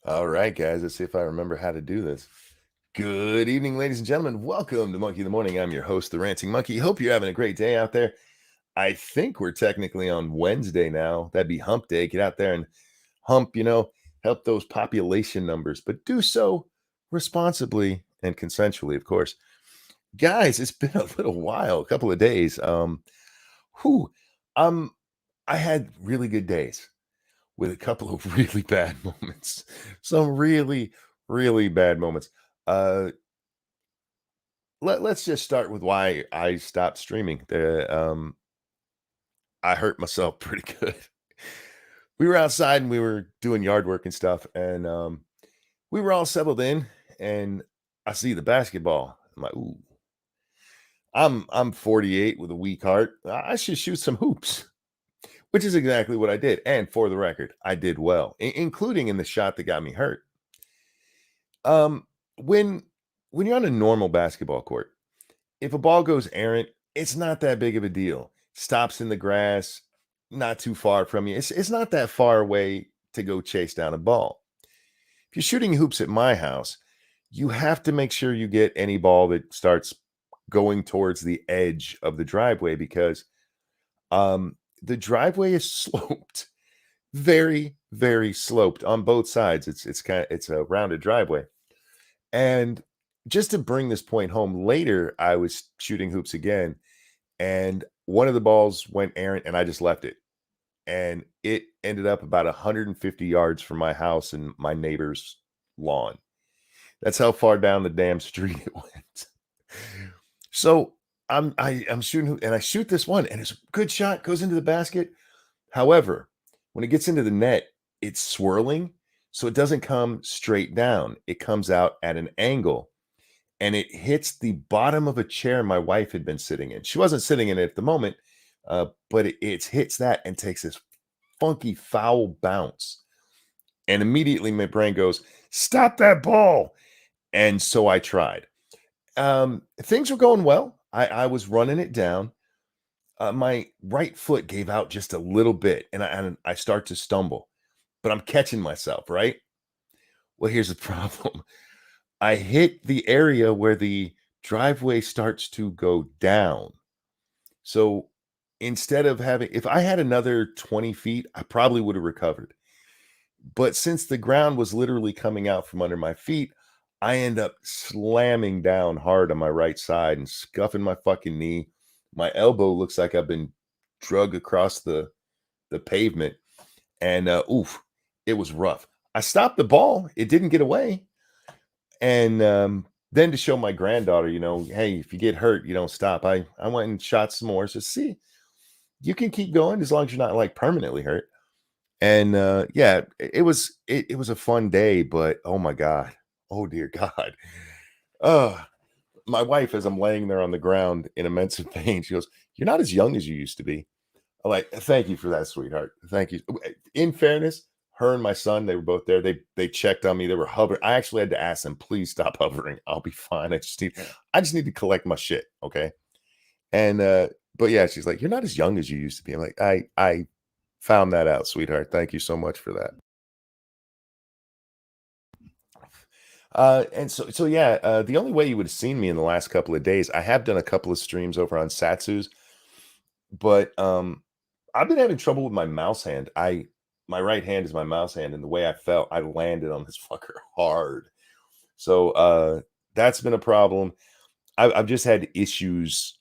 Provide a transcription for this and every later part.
All right, guys, let's see if I remember how to do this. Good evening, ladies and gentlemen. Welcome to Monkey in the Morning. I'm your host, the Ranting Monkey. Hope you're having a great day out there. I think we're technically on Wednesday now. That'd be hump day. Get out there and hump, help those population numbers, but do so responsibly and consensually, of course. Guys, it's been a little while, a couple of days. Whew, um, I had really good days with a couple of really bad moments. Some really, really bad moments. Uh, let's just start with why I stopped streaming. I hurt myself pretty good. We were outside and we were doing yard work and stuff, and we were all settled in, and I see the basketball. I'm like, ooh, I'm 48 with a weak heart. I should shoot some hoops, which is exactly what I did. And for the record, I did well, including in the shot that got me hurt. Um, when when you're on a normal basketball court, if a ball goes errant, it's not that big of a deal. Stops in the grass, not too far from you. It's not that far away to go chase down a ball. If you're shooting hoops at my house, you have to make sure you get any ball that starts going towards the edge of the driveway because the driveway is sloped, very, very sloped on both sides. It's a rounded driveway. And just to bring this point home, later I was shooting hoops again, and one of the balls went errant, and I just left it. And it ended up about 150 yards from my house and my neighbor's lawn. That's how far down the damn street it went. So I'm shooting, and I shoot this one, and it's a good shot, goes into the basket. However, when it gets into the net, it's swirling, so it doesn't come straight down. It comes out at an angle, and it hits the bottom of a chair my wife had been sitting in. She wasn't sitting in it at the moment, but it hits that and takes this funky foul bounce. And immediately my brain goes, "Stop that ball!" And so I tried. Things were going well. I was running it down. My right foot gave out just a little bit, and I start to stumble, but I'm catching myself, right? Well, here's the problem. I hit the area where the driveway starts to go down. So instead of having, if I had another 20 feet, I probably would have recovered. But since the ground was literally coming out from under my feet, I end up slamming down hard on my right side and scuffing my fucking knee. My elbow looks like I've been drug across the pavement, and oof, it was rough. I stopped the ball; it didn't get away, and then to show my granddaughter, hey, if you get hurt, you don't stop. I went and shot some more. So see, you can keep going as long as you're not like permanently hurt. And yeah, it was a fun day, but oh my god, oh dear God, uh, my wife, as I'm laying there on the ground in immense pain, she goes, "You're not as young as you used to be." I'm like, "Thank you for that, sweetheart. Thank you." In fairness, her and my son, they were both there. They checked on me. They were hovering. I actually had to ask them, "Please stop hovering. I'll be fine. I just need to collect my shit, okay?" And but yeah, she's like, "You're not as young as you used to be." I'm like, I found that out, sweetheart. Thank you so much for that. And so yeah, the only way you would have seen me in the last couple of days, I have done a couple of streams over on Satsu's, but I've been having trouble with my mouse hand. My right hand is my mouse hand, and the way I felt, I landed on this fucker hard. So that's been a problem. I've just had issues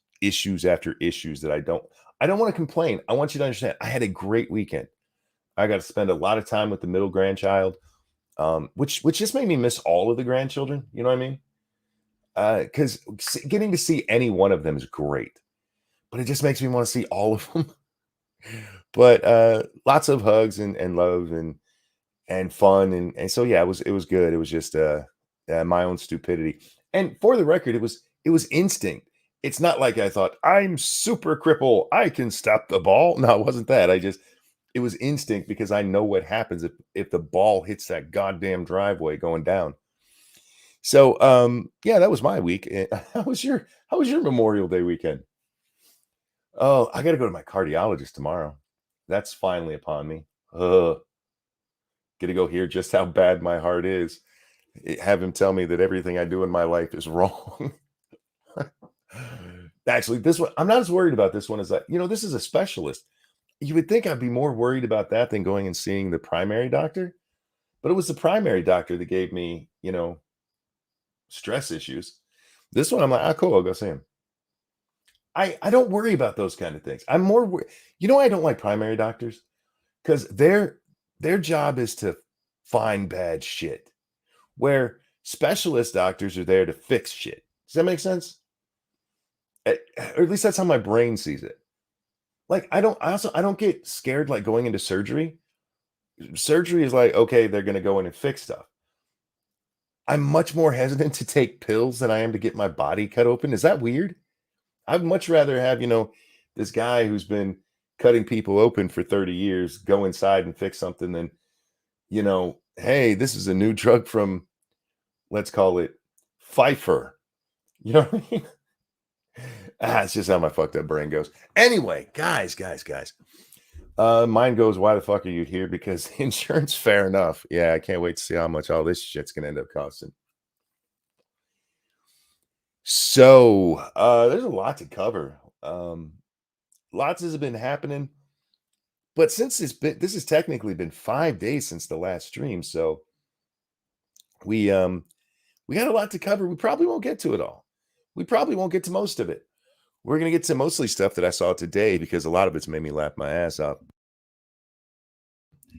after issues that I don't want to complain. I want you to understand. I had a great weekend. I got to spend a lot of time with the middle grandchild, which just made me miss all of the grandchildren. You know what I mean? Because getting to see any one of them is great, but it just makes me want to see all of them. But lots of hugs and love and fun and so yeah, it was good. It was just my own stupidity. And for the record, it was instinct. It's not like I thought I'm super cripple. I can stop the ball. No, it wasn't that. It was instinct because I know what happens if the ball hits that goddamn driveway going down. So yeah, that was my week. How was your Memorial Day weekend? Oh, I got to go to my cardiologist tomorrow. That's finally upon me. Ugh. Get to go hear just how bad my heart is. Have him tell me that everything I do in my life is wrong. Actually, this one, I'm not as worried about this one as this is a specialist. You would think I'd be more worried about that than going and seeing the primary doctor, but it was the primary doctor that gave me, stress issues. This one, I'm like, cool, I'll go see him. I don't worry about those kind of things. I'm more, why I don't like primary doctors? Because their job is to find bad shit, where specialist doctors are there to fix shit. Does that make sense? Or at least that's how my brain sees it. Like, I don't get scared like going into surgery. Surgery is like, okay, they're going to go in and fix stuff. I'm much more hesitant to take pills than I am to get my body cut open. Is that weird? I'd much rather have, this guy who's been cutting people open for 30 years go inside and fix something than, hey, this is a new drug from, let's call it Pfeiffer. You know what I mean? It's just how my fucked up brain goes. Anyway, guys. Mine goes, why the fuck are you here? Because insurance, fair enough. Yeah, I can't wait to see how much all this shit's gonna end up costing. So there's a lot to cover. Lots has been happening, but since this has technically been 5 days since the last stream, so we got a lot to cover. We probably won't get to it all. We probably won't get to most of it. We're gonna get to mostly stuff that I saw today because a lot of it's made me laugh my ass off.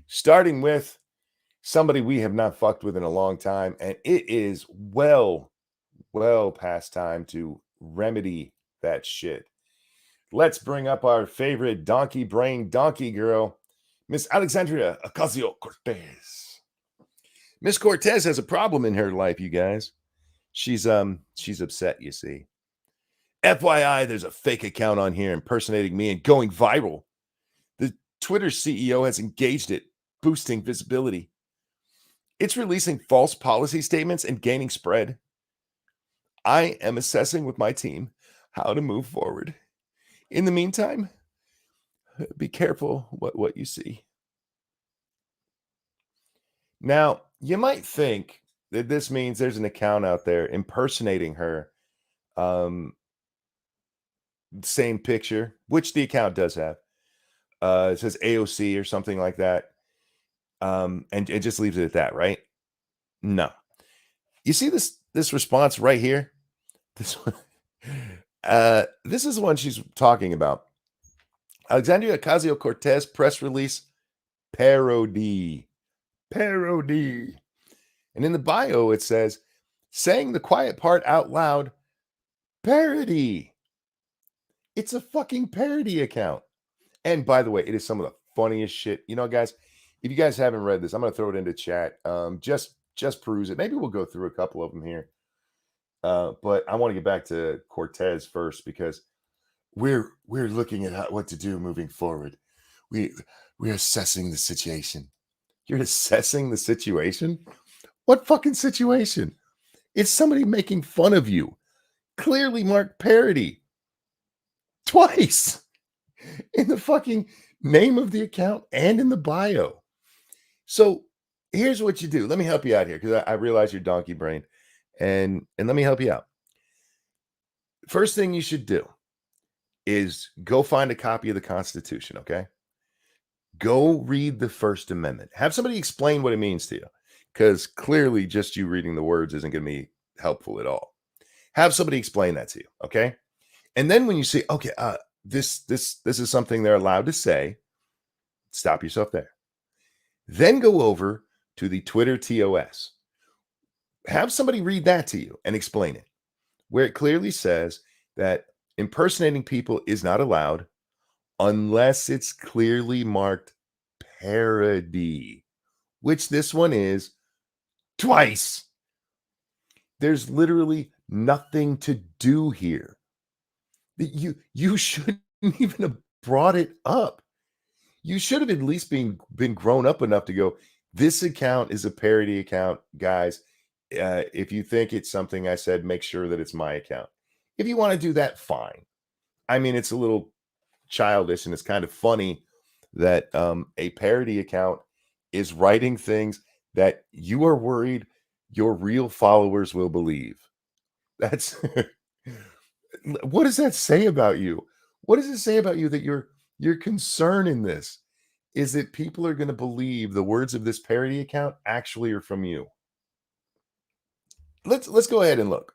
Starting with somebody we have not fucked with in a long time, and it is well past time to remedy that shit. Let's bring up our favorite donkey brain donkey girl, Miss Alexandria Ocasio-Cortez. Miss Cortez has a problem in her life, you guys. She's upset, you see. FYI, there's a fake account on here impersonating me and going viral. The Twitter CEO has engaged it, boosting visibility. It's releasing false policy statements and gaining spread. I am assessing with my team how to move forward. In the meantime, be careful what you see. Now, you might think that this means there's an account out there impersonating her. Same picture, which the account does have. It says AOC or something like that. And it just leaves it at that, right? No. You see this response right here? This one. This is the one she's talking about. Alexandria Ocasio-Cortez press release parody. Parody. And in the bio, it says, saying the quiet part out loud, parody. It's a fucking parody account. And by the way, it is some of the funniest shit. Guys, if you guys haven't read this, I'm going to throw it into chat. Just peruse it. Maybe we'll go through a couple of them here. But I want to get back to Cortez first because we're looking at what to do moving forward. We're assessing the situation. You're assessing the situation? What fucking situation? It's somebody making fun of you. Clearly marked parody. Twice. In the fucking name of the account and in the bio. So here's what you do. Let me help you out here because I realize you're donkey brain. And let me help you out. First thing you should do is go find a copy of the Constitution, okay? Go read the First Amendment. Have somebody explain what it means to you, because clearly just you reading the words isn't going to be helpful at all. Have somebody explain that to you, okay? And then when you say, okay, this is something they're allowed to say, stop yourself there. Then go over to the Twitter TOS. Have somebody read that to you and explain it, where it clearly says that impersonating people is not allowed unless it's clearly marked parody, which this one is twice. There's literally nothing to do here. You shouldn't even have brought it up. You should have at least been grown up enough to go, this account is a parody account, guys. If you think it's something I said, make sure that it's my account. If you want to do that, fine. I mean, it's a little childish and it's kind of funny that a parody account is writing things that you are worried your real followers will believe. That's what does that say about you? What does it say about you that your concern in this is that people are going to believe the words of this parody account actually are from you? Let's go ahead and look.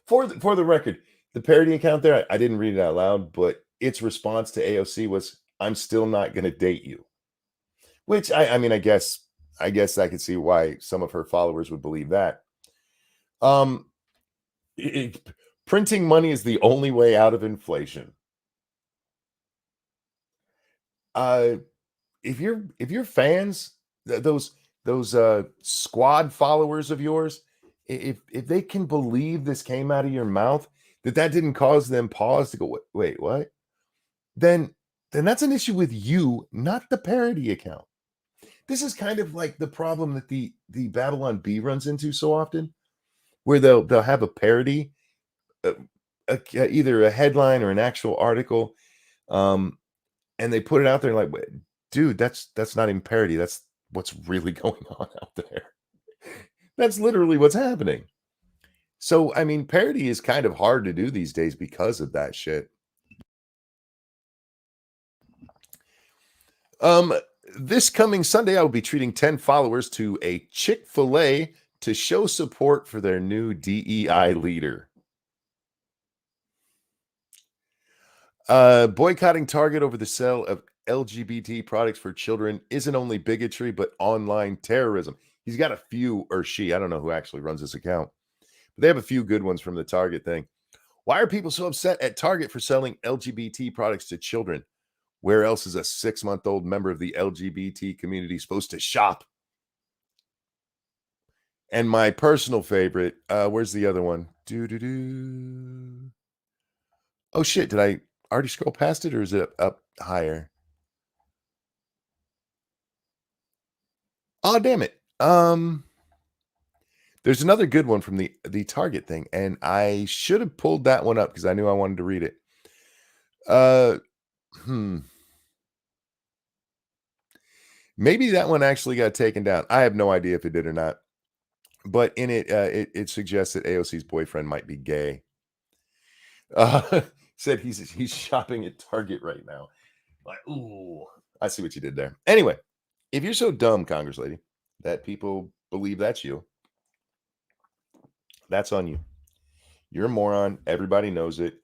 For the record, the parody account there, I didn't read it out loud, but its response to AOC was, "I'm still not going to date you." Which I mean, I guess I could see why some of her followers would believe that. Um, Printing money is the only way out of inflation. Uh, if your fans, those squad followers of yours, if they can believe this came out of your mouth, that didn't cause them pause to go, wait, what? Then then that's an issue with you, not the parody account. This is kind of like the problem that the Babylon Bee runs into so often, where they'll have a parody, uh, either a headline or an actual article, um, and they put it out there like, dude, that's not even parody. That's what's really going on out there. That's literally what's happening. So, I mean, parody is kind of hard to do these days because of that shit. Um, this coming Sunday, I will be treating 10 followers to a Chick-fil-A to show support for their new DEI leader. Boycotting Target over the sale of LGBT products for children isn't only bigotry, but online terrorism. He's got a few, or she, I don't know who actually runs this account, but they have a few good ones from the Target thing. Why are people so upset at Target for selling LGBT products to children? Where else is a 6-month-old member of the LGBT community supposed to shop? And my personal favorite, where's the other one? Do. Oh shit, did I already scroll past it or is it up higher? Oh, damn it. There's another good one from the Target thing, and I should have pulled that one up because I knew I wanted to read it. Uh, hmm. Maybe that one actually got taken down. I have no idea if it did or not. But in it, it suggests that AOC's boyfriend might be gay. Uh, said he's shopping at Target right now. Like, ooh, I see what you did there. Anyway, if you're so dumb, Congress lady, that people believe that's you, that's on you. You're a moron. Everybody knows it.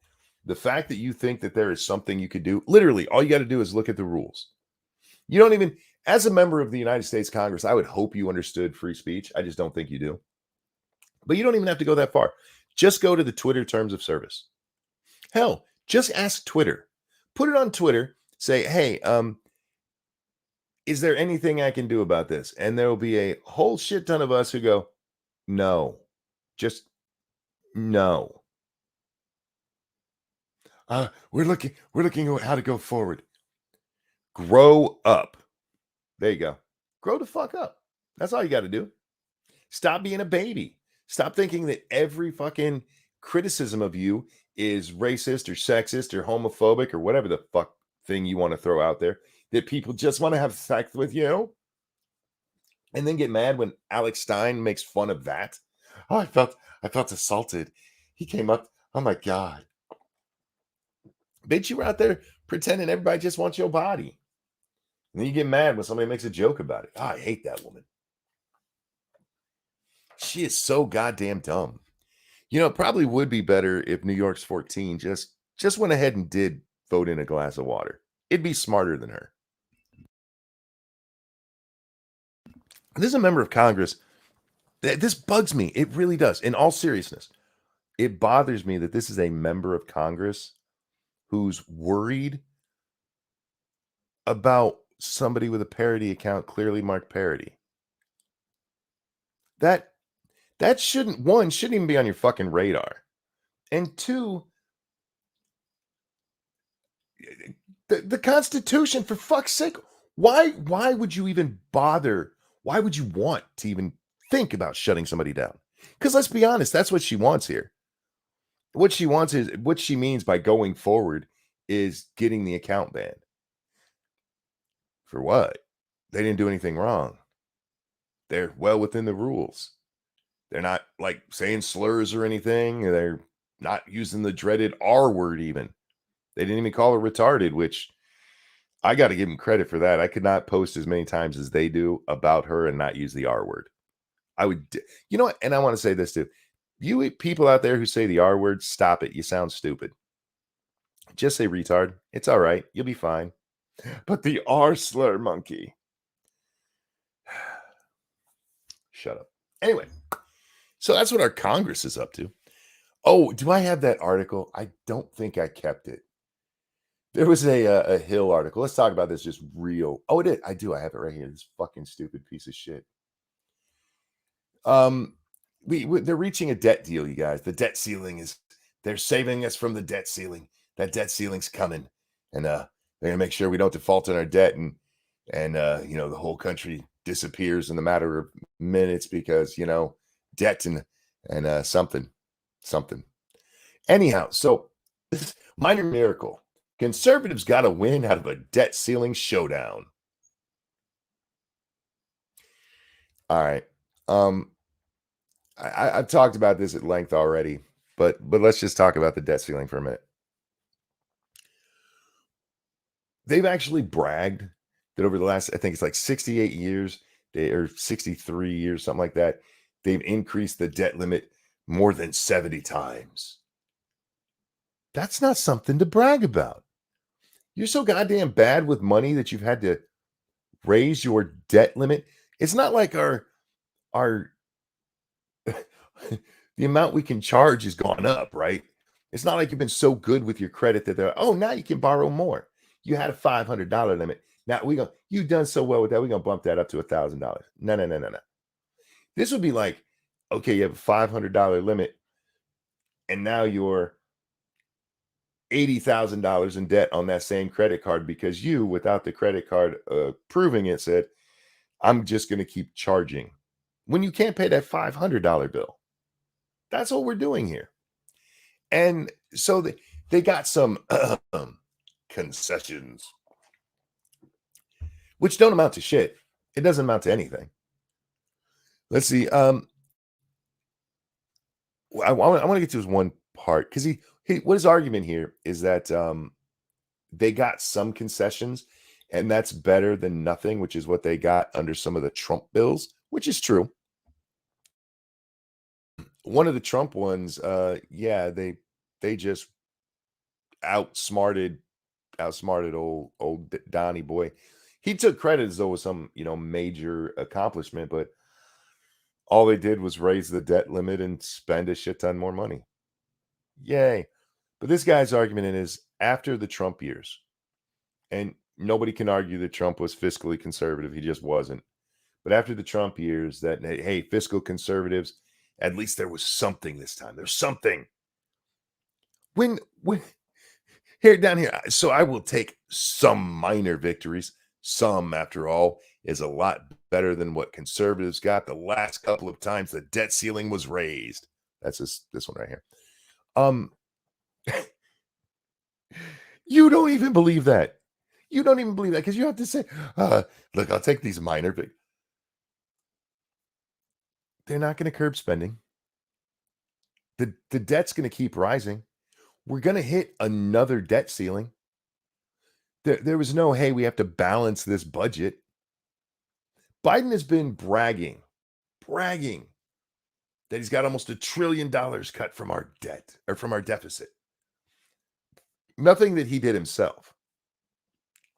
The fact that you think that there is something you could do, literally, all you got to do is look at the rules. You don't even, as a member of the United States Congress, I would hope you understood free speech. I just don't think you do. But you don't even have to go that far. Just go to the Twitter terms of service. Hell, just ask Twitter. Put it on Twitter. Say, hey, is there anything I can do about this? And there will be a whole shit ton of us who go, no, just no. We're looking at how to go forward. Grow up. There you go. Grow the fuck up. That's all you got to do. Stop being a baby. Stop thinking that every fucking criticism of you is racist or sexist or homophobic or whatever the fuck thing you want to throw out there. That people just want to have sex with you and then get mad when Alex Stein makes fun of that. Oh, I felt assaulted. He came up. Oh my God. Bitch, you were out there pretending everybody just wants your body. And then you get mad when somebody makes a joke about it. Oh, I hate that woman. She is so goddamn dumb. You know, it probably would be better if New York's 14 just went ahead and did vote in a glass of water. It'd be smarter than her. This is a member of Congress. This bugs me. It really does. In all seriousness, it bothers me that this is a member of Congress who's worried about somebody with a parody account clearly marked parody. That shouldn't even be on your fucking radar. And two, the Constitution, for fuck's sake, why would you even bother? Why would you want to even think about shutting somebody down? Because let's be honest, that's what she wants here. What she means by going forward is getting the account banned. For what? they didn't do anything wrong. They're well within the rules. They're not like saying slurs or anything. They're not using the dreaded R word even. They didn't even call her retarded, which I got to give them credit for that. I could not post as many times as they do about her and not use the R word. I would, you know what? And I want to say this too. You people out there who say the R word, stop it. You sound stupid. Just say retard. It's all right. You'll be fine. But the R slur monkey. Shut up. Anyway, so that's what our Congress is up to. Oh, do I have that article? I don't think I kept it. There was a Hill article. Let's talk about this just real. Oh, it is. I do. I have it right here. This fucking stupid piece of shit. They're reaching a debt deal, you guys. The debt ceiling is they're saving us from the debt ceiling. That debt ceiling's coming, and they're gonna make sure we don't default on our debt, and the whole country disappears in the matter of minutes because debt and something. Anyhow, so this minor miracle. Conservatives got to win out of a debt ceiling showdown. All right. I've talked about this at length already, but let's just talk about the debt ceiling for a minute. They've actually bragged that over the last, I think it's like 68 years, or 63 years, something like that, they've increased the debt limit more than 70 times. That's not something to brag about. You're so goddamn bad with money that you've had to raise your debt limit. It's not like our the amount we can charge has gone up, right? It's not like you've been so good with your credit that they're, oh, now you can borrow more. You had a $500 limit. Now you've done so well with that. We're gonna bump that up to $1,000. No. This would be like, okay, you have a $500 limit, and now you're $80,000 in debt on that same credit card because you, without the credit card proving it, said, I'm just going to keep charging when you can't pay that $500 bill. That's what we're doing here. And so they got some concessions, which don't amount to shit. It doesn't amount to anything. Let's see. I want to get to this one part because what his argument here is that they got some concessions, and that's better than nothing, which is what they got under some of the Trump bills, which is true. One of the Trump ones, they just outsmarted old Donnie boy. He took credit as though it was some major accomplishment, but all they did was raise the debt limit and spend a shit ton more money. Yay. But this guy's argument is after the Trump years, and nobody can argue that Trump was fiscally conservative. He just wasn't. But after the Trump years, that, hey, fiscal conservatives, at least there was something this time. There's something. When here down here, so I will take some minor victories. Some, after all, is a lot better than what conservatives got the last couple of times the debt ceiling was raised. That's this one right here. You don't even believe that. You don't even believe that because you have to say, look, I'll take these minor victories. They're not going to curb spending. The debt's going to keep rising. We're going to hit another debt ceiling. There was no, hey, we have to balance this budget. Biden has been bragging that he's got almost $1 trillion cut from our debt or from our deficit. Nothing that he did himself.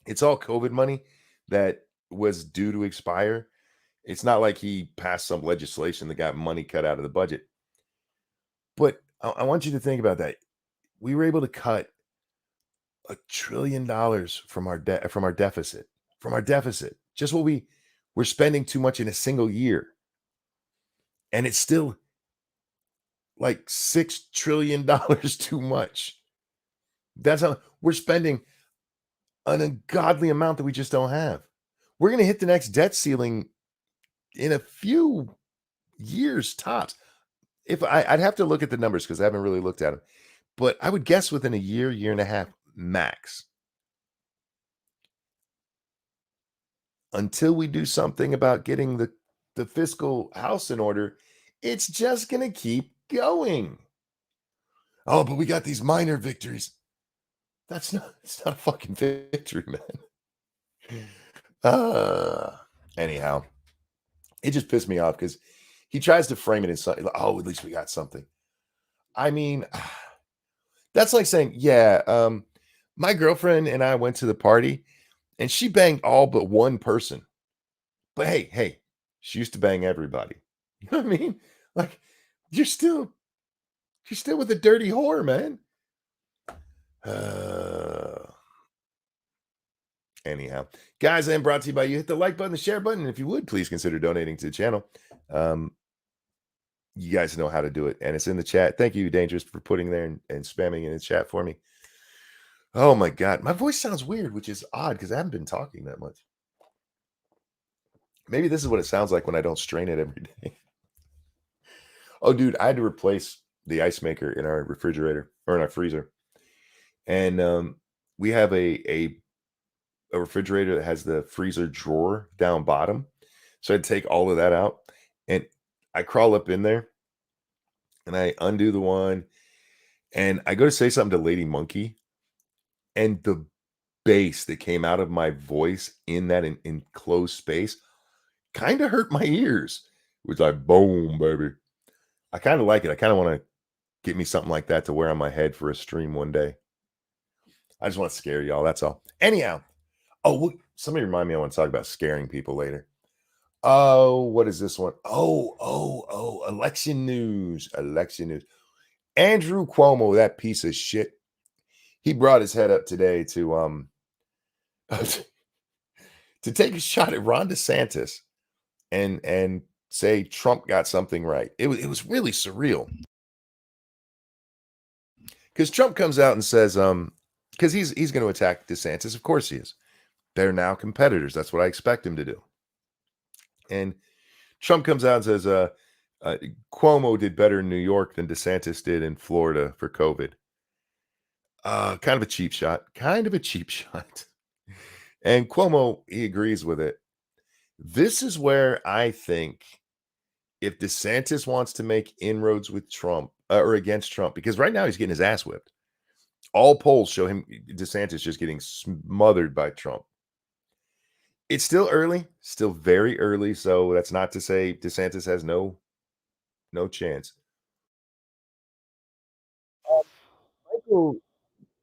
It's all COVID money that was due to expire. It's not like he passed some legislation that got money cut out of the budget. But I want you to think about that. We were able to cut $1 trillion from our debt, from our deficit. Just what we're spending too much in a single year. And it's still like $6 trillion too much. That's how we're spending an ungodly amount that we just don't have. We're going to hit the next debt ceiling in a few years tops. If I'd have to look at the numbers because I haven't really looked at them, but I would guess within a year and a half max. until we do something about getting the fiscal house in order, it's just going to keep going. Oh, but we got these minor victories. It's not a fucking victory, man. Anyhow, it just pissed me off because he tries to frame it in something. Oh, at least we got something. I mean, that's like saying, yeah, my girlfriend and I went to the party and she banged all but one person. But hey, she used to bang everybody. You know what I mean? Like, you're still with a dirty whore, man. Anyhow, guys, I am brought to you by you. Hit the like button, the share button. And if you would, please consider donating to the channel. You guys know how to do it, and it's in the chat. Thank you, Dangerous, for putting there and spamming in the chat for me. Oh my God, my voice sounds weird, which is odd because I haven't been talking that much. Maybe this is what it sounds like when I don't strain it every day. Oh, dude, I had to replace the ice maker in our refrigerator or in our freezer, and we have a refrigerator that has the freezer drawer down bottom, so I'd take all of that out, and I crawl up in there, and I undo the one, and I go to say something to Lady Monkey, and the bass that came out of my voice in that enclosed space kind of hurt my ears. It was like, boom, baby. I kind of like it. I kind of want to get me something like that to wear on my head for a stream one day. I just want to scare y'all. That's all. Anyhow. Oh, somebody remind me I want to talk about scaring people later. Oh, what is this one? Oh, election news. Election news. Andrew Cuomo, that piece of shit. He brought his head up today to to take a shot at Ron DeSantis and say Trump got something right. It was really surreal. Because Trump comes out and says, because he's going to attack DeSantis. Of course he is. They're now competitors. That's what I expect him to do. And Trump comes out and says, Cuomo did better in New York than DeSantis did in Florida for COVID. Kind of a cheap shot. Kind of a cheap shot. And Cuomo, he agrees with it. This is where I think if DeSantis wants to make inroads with Trump or against Trump, because right now he's getting his ass whipped. All polls show him, DeSantis, just getting smothered by Trump. It's still early, still very early. So that's not to say DeSantis has no chance.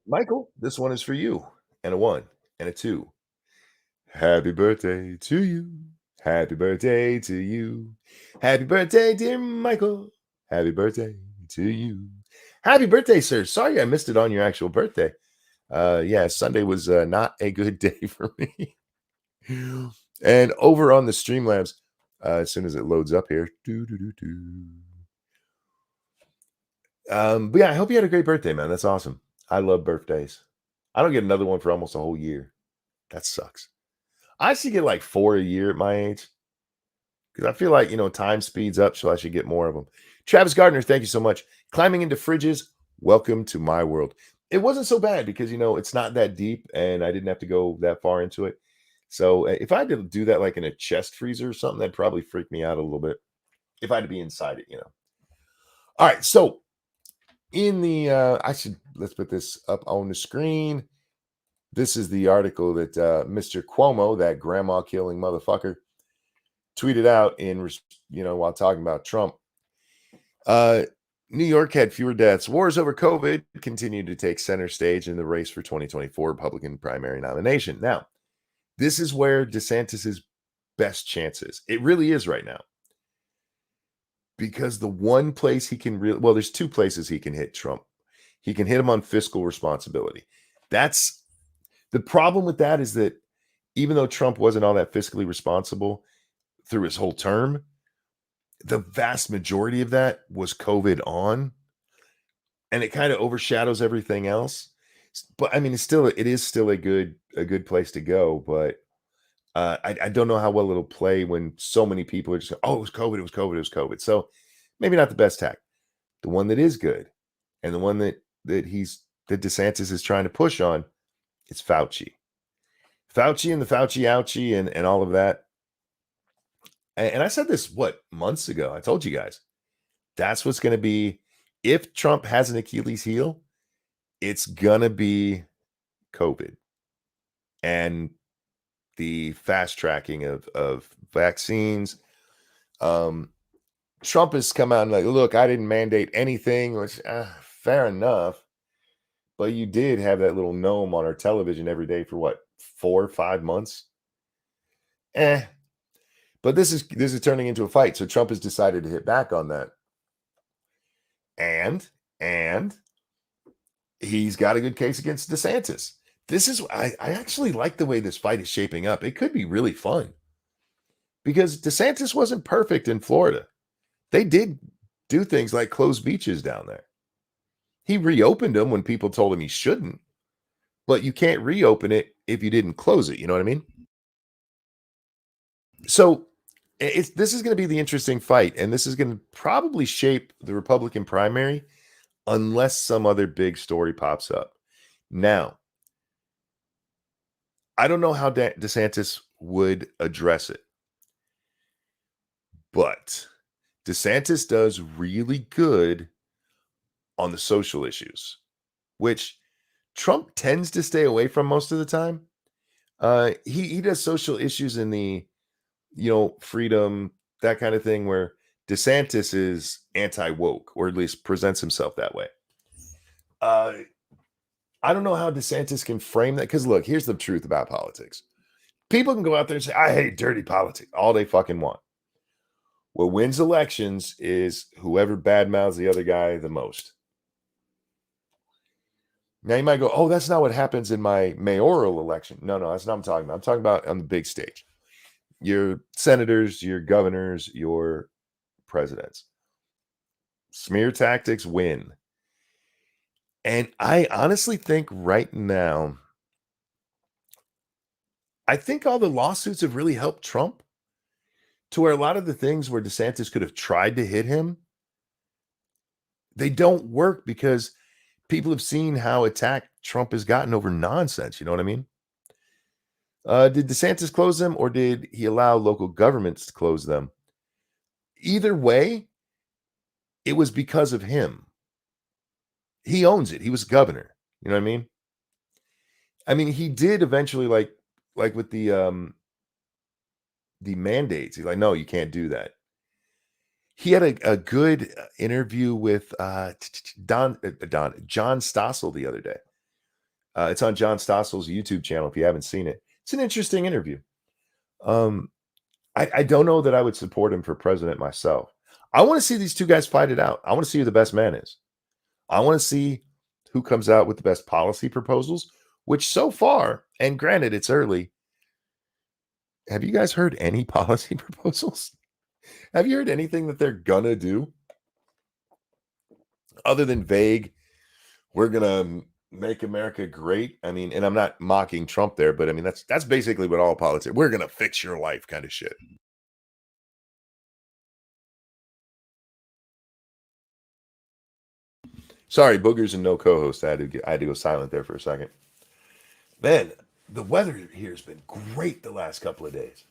Michael, this one is for you. And a 1 and a 2. Happy birthday to you. Happy birthday to you. Happy birthday, dear Michael. Happy birthday to you. Happy birthday, sir. Sorry I missed it on your actual birthday. Yeah, Sunday was not a good day for me. And over on the Streamlabs, as soon as it loads up here. But yeah, I hope you had a great birthday, man. That's awesome. I love birthdays. I don't get another one for almost a whole year. That sucks. I actually get like 4 a year at my age because I feel like, time speeds up, so I should get more of them. Travis Gardner, thank you so much. Climbing into fridges, welcome to my world. It wasn't so bad because, it's not that deep and I didn't have to go that far into it. So if I had to do that like in a chest freezer or something, that'd probably freak me out a little bit if I had to be inside it. All right, so in the let's put this up on the screen. This is the article that Mr. Cuomo, that grandma killing motherfucker, tweeted out while talking about Trump. New York had fewer deaths. Wars over COVID continued to take center stage in the race for 2024 Republican primary nomination. Now, this is where DeSantis's best chances. It really is right now. Because the one place he can there's two places he can hit Trump. He can hit him on fiscal responsibility. That's the problem with that, is that even though Trump wasn't all that fiscally responsible through his whole term, the vast majority of that was COVID on, and it kind of overshadows everything else. But I mean, it is still a good place to go. But I don't know how well it'll play when so many people are just, oh, it was COVID, it was COVID, it was COVID. So maybe not the best tack. The one that is good, and the one that DeSantis is trying to push on, it's Fauci. Fauci and the Fauci ouchie and all of that. And I said this, what, months ago? I told you guys that's what's going to be. If Trump has an Achilles heel, it's going to be COVID and the fast tracking of vaccines. Trump has come out and like, look, I didn't mandate anything, which fair enough. But you did have that little gnome on our television every day for what, 4 or 5 months? But this is turning into a fight. So Trump has decided to hit back on that. And he's got a good case against DeSantis. This is I actually like the way this fight is shaping up. It could be really fun because DeSantis wasn't perfect in Florida. They did do things like close beaches down there. He reopened them when people told him he shouldn't, but you can't reopen it if you didn't close it. You know what I mean? So this is going to be the interesting fight, and this is going to probably shape the Republican primary unless some other big story pops up. Now, I don't know how DeSantis would address it, but DeSantis does really good on the social issues, which Trump tends to stay away from most of the time. He does social issues in the, freedom, that kind of thing, where DeSantis is anti-woke, or at least presents himself that way. I don't know how DeSantis can frame that, because look, here's the truth about politics. People can go out there and say, I hate dirty politics all they fucking want. What wins elections is whoever badmouths the other guy the most. Now you might go, oh, that's not what happens in my mayoral election. No, that's not what I'm talking about. I'm talking about on the big stage. Your senators, your governors, your presidents. Smear tactics win. And I honestly think right now, I think all the lawsuits have really helped Trump to where a lot of the things where DeSantis could have tried to hit him, they don't work because people have seen how attacked Trump has gotten over nonsense. You know what I mean? Did DeSantis close them, or did he allow local governments to close them? Either way, it was because of him. He owns it. He was governor. You know what I mean? I mean, he did eventually, like with the mandates. He's like, no, you can't do that. He had a good interview with John Stossel the other day. It's on John Stossel's YouTube channel if you haven't seen it. It's an interesting interview. I don't know that I would support him for president myself. I want to see these two guys fight it out. I want to see who the best man is. I want to see who comes out with the best policy proposals, which so far, and granted, it's early. Have you guys heard any policy proposals? Have you heard anything that they're gonna do other than vague, we're gonna make America great? I mean, and I'm not mocking Trump there, but I mean, that's basically what all politics, we're gonna fix your life kind of shit. Sorry, boogers and no co-host. I had to go silent there for a second. Man, the weather here has been great the last couple of days.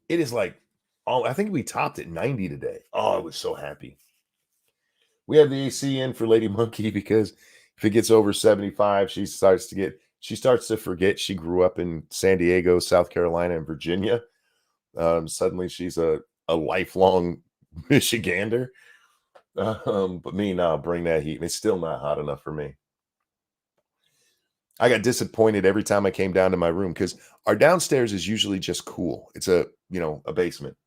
It is like, I think we topped at 90 today. Oh, I was so happy. We have the AC in for Lady Monkey because if it gets over 75, she starts to forget she grew up in San Diego, South Carolina, and Virginia. Suddenly she's a lifelong Michigander. But me, now bring that heat. It's still not hot enough for me. I got disappointed every time I came down to my room because our downstairs is usually just cool. It's a basement.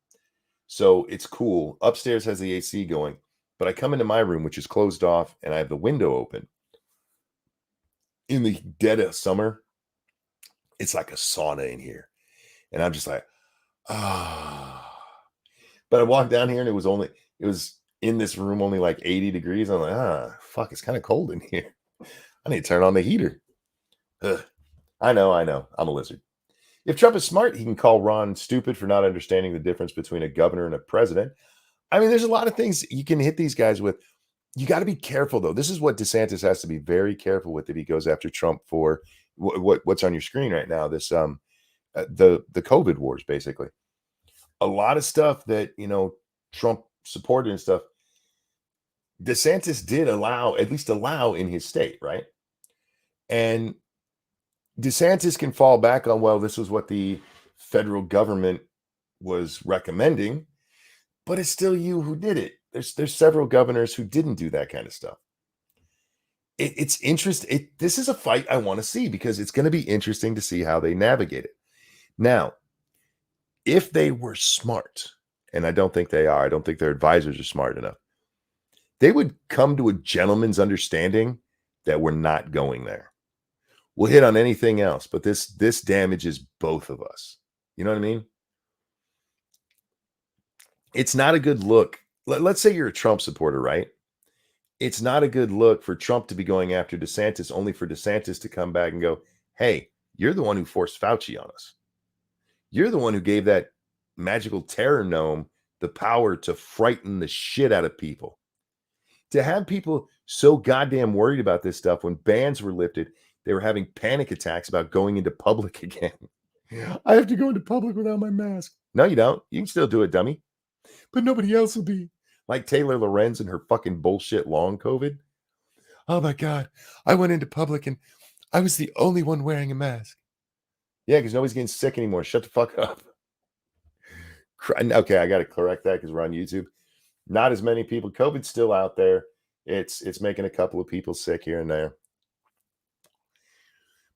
So it's cool. Upstairs has the AC going, but I come into my room, which is closed off, and I have the window open. In the dead of summer, it's like a sauna in here. And I'm just like, But I walked down here and it was in this room only like 80 degrees. I'm like, fuck, it's kind of cold in here. I need to turn on the heater. Ugh. I know. I'm a lizard. If Trump is smart, he can call Ron stupid for not understanding the difference between a governor and a president. I mean, there's a lot of things you can hit these guys with. You got to be careful, though. This is what DeSantis has to be very careful with, that he goes after Trump for what's on your screen right now. This the COVID wars, basically. A lot of stuff that Trump supported and stuff. DeSantis did at least allow in his state, right? And DeSantis can fall back on, well, this was what the federal government was recommending, but it's still you who did it. There's several governors who didn't do that kind of stuff. It's interesting. This is a fight I want to see because it's going to be interesting to see how they navigate it. Now, if they were smart, and I don't think they are, I don't think their advisors are smart enough, they would come to a gentleman's understanding that we're not going there. We'll hit on anything else, but this damages both of us. You know what I mean? It's not a good look. Let's say you're a Trump supporter, right? It's not a good look for Trump to be going after DeSantis, only for DeSantis to come back and go, hey, you're the one who forced Fauci on us. You're the one who gave that magical terror gnome the power to frighten the shit out of people. To have people so goddamn worried about this stuff when bans were lifted, they were having panic attacks about going into public again. I have to go into public without my mask. No, you don't. You can still do it, dummy. But nobody else will be. Like Taylor Lorenz and her fucking bullshit long COVID. Oh my God. I went into public and I was the only one wearing a mask. Yeah, because nobody's getting sick anymore. Shut the fuck up. Okay, I got to correct that because we're on YouTube. Not as many people. COVID's still out there. It's making a couple of people sick here and there.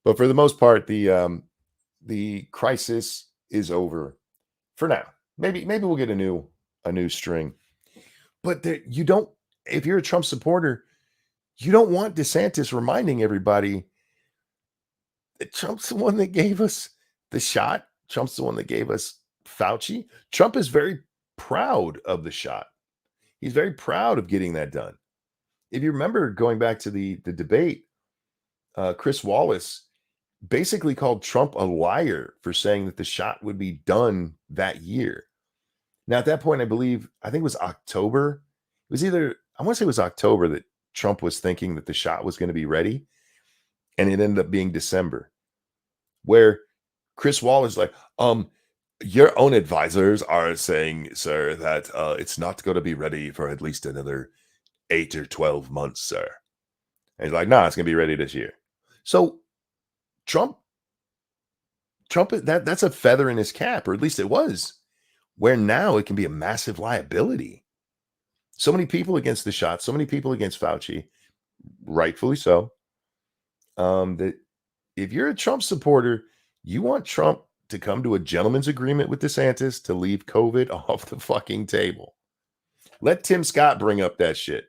But for the most part, the crisis is over for now. Maybe we'll get a new string. But you don't, if you're a Trump supporter, you don't want DeSantis reminding everybody that Trump's the one that gave us the shot. Trump's the one that gave us Fauci. Trump is very proud of the shot. He's very proud of getting that done. If you remember going back to the debate, Chris Wallace basically called Trump a liar for saying that the shot would be done that year. Now, at that point, I think it was October. It was I want to say it was October that Trump was thinking that the shot was going to be ready. And it ended up being December, where Chris Wallace like, your own advisors are saying, sir, that it's not going to be ready for at least another 8 or 12 months, sir. And he's like, it's going to be ready this year. So Trump, that's a feather in his cap, or at least it was, where now it can be a massive liability. So many people against the shot, so many people against Fauci, rightfully so. That if you're a Trump supporter, you want Trump to come to a gentleman's agreement with DeSantis to leave COVID off the fucking table. Let Tim Scott bring up that shit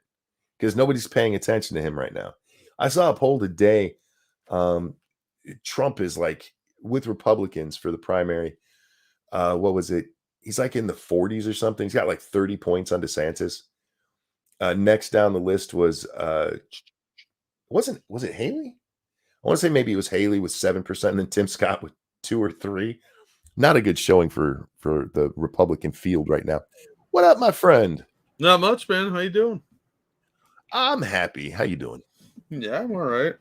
because nobody's paying attention to him right now. I saw a poll today. Trump is like with Republicans for the primary. What was it? He's like in the 40s or something. He's got like 30 points on DeSantis. Next down the list was was it Haley? I want to say maybe it was Haley with 7%, and then Tim Scott with 2 or 3. Not a good showing for the Republican field right now. What up, my friend? Not much, man. How you doing? I'm happy. How you doing? Yeah, I'm all right.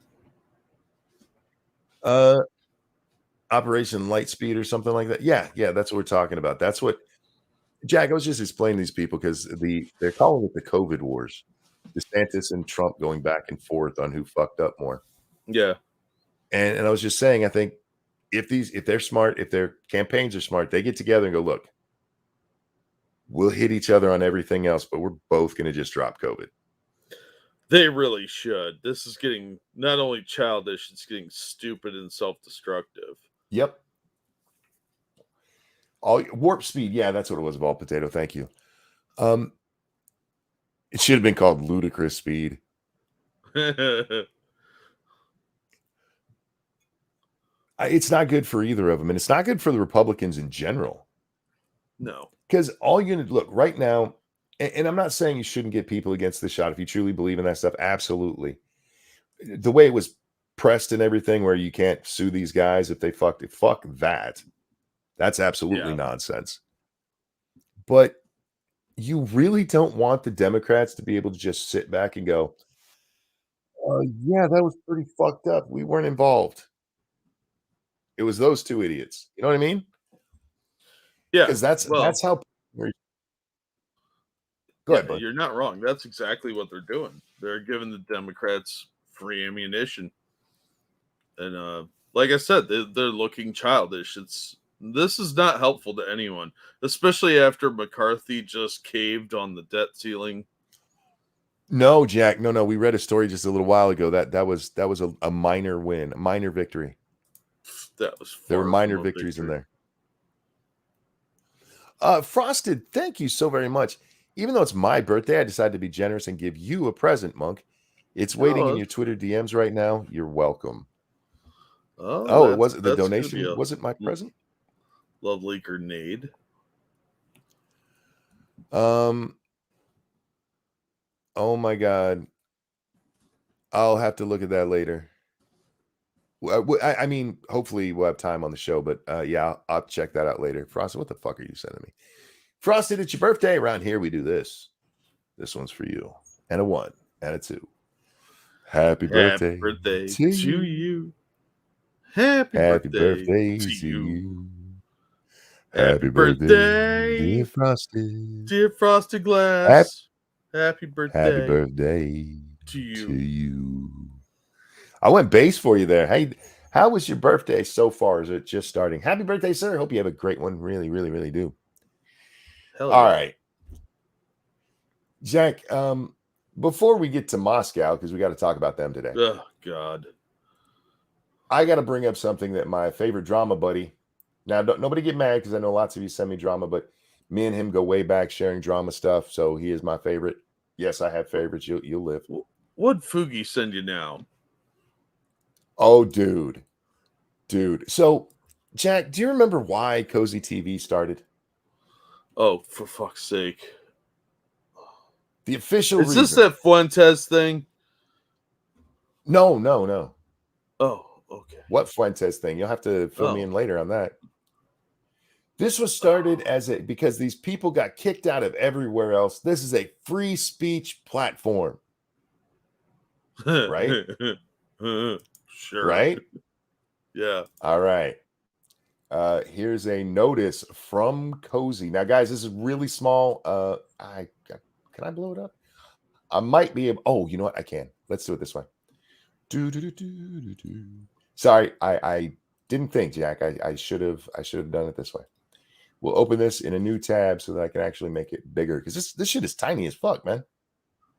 Operation Lightspeed or something like that. Yeah, that's what we're talking about. That's what Jack, I was just explaining to these people because they're calling it the COVID wars. DeSantis and Trump going back and forth on who fucked up more. Yeah. And I was just saying, I think if they're smart, if their campaigns are smart, they get together and go, look, we'll hit each other on everything else, but we're both going to just drop COVID. They really should. This is getting not only childish, it's getting stupid and self-destructive. Yep. All warp speed. Yeah, that's what it was. Ball potato. Thank you. It should have been called ludicrous speed. It's not good for either of them, and it's not good for the Republicans in general. No, because all you need to look right now, and I'm not saying you shouldn't get people against the shot if you truly believe in that stuff. Absolutely, the way it was pressed and everything, where you can't sue these guys if they fucked it. Fuck that. That's absolutely nonsense. But you really don't want the Democrats to be able to just sit back and go, yeah, that was pretty fucked up. We weren't involved. It was those two idiots. You know what I mean? Yeah. Because that's how. Go Yeah, ahead, bud. you're not wrong. That's exactly what they're doing. They're giving the Democrats free ammunition. And like I said, they're looking childish. This is not helpful to anyone, especially after McCarthy just caved on the debt ceiling. No, Jack. No. We read a story just a little while ago that was a minor win, a minor victory. That was There were far minor from a victories in victory. there. Frosted, thank you so very much. Even though it's my birthday, I decided to be generous and give you a present, Monk. It's waiting in Oh, your Twitter DMs right now. You're welcome. oh, Oh, it was the that's gonna be donation. a Was it my present? lovely grenade. Oh my God. I'll have to look at that later. I mean, hopefully we'll have time on the show, but yeah, I'll check that out later. Frosted, what the fuck are you sending me? Frosted, it's your birthday. Around here, we do this. This one's for you. And a 1 and a 2. Happy birthday to to you. you. Happy Happy birthday birthday to to you. you. Happy Happy birthday, birthday, dear Frosted. dear Frosted Happy, Glass. Happy happy birthday birthday to to you. you. I went bass for you there. Hey, how was your birthday so far? Is it just starting? Happy birthday, sir. Hope you have a great one. Really, really, really do. Hell All yeah. right. Jack, before we get to Moscow, because we got to talk about them today, Oh, God. I got to bring up something that my favorite drama buddy. Now, nobody get mad because I know lots of you send me drama, but me and him go way back sharing drama stuff. So he is my favorite. Yes, I have favorites. You'll live. What'd Fugi send you now? Oh, dude. So, Jack, do you remember why Cozy TV started? Oh, for fuck's sake. The official Is this reason. that Fuentes thing? No. Oh, okay. What Fuentes thing? You'll have to fill me in later on that. This was started because these people got kicked out of everywhere else. This is a free speech platform, right? Sure. Right? Yeah. All right. Here's a notice from Cozy. Now, guys, this is really small. Can I blow it up? I might be able. Oh, you know what? I can. Let's do it this way. Sorry, I didn't think, Jack. I should have done it this way. We'll open this in a new tab so that I can actually make it bigger because this shit is tiny as fuck, man.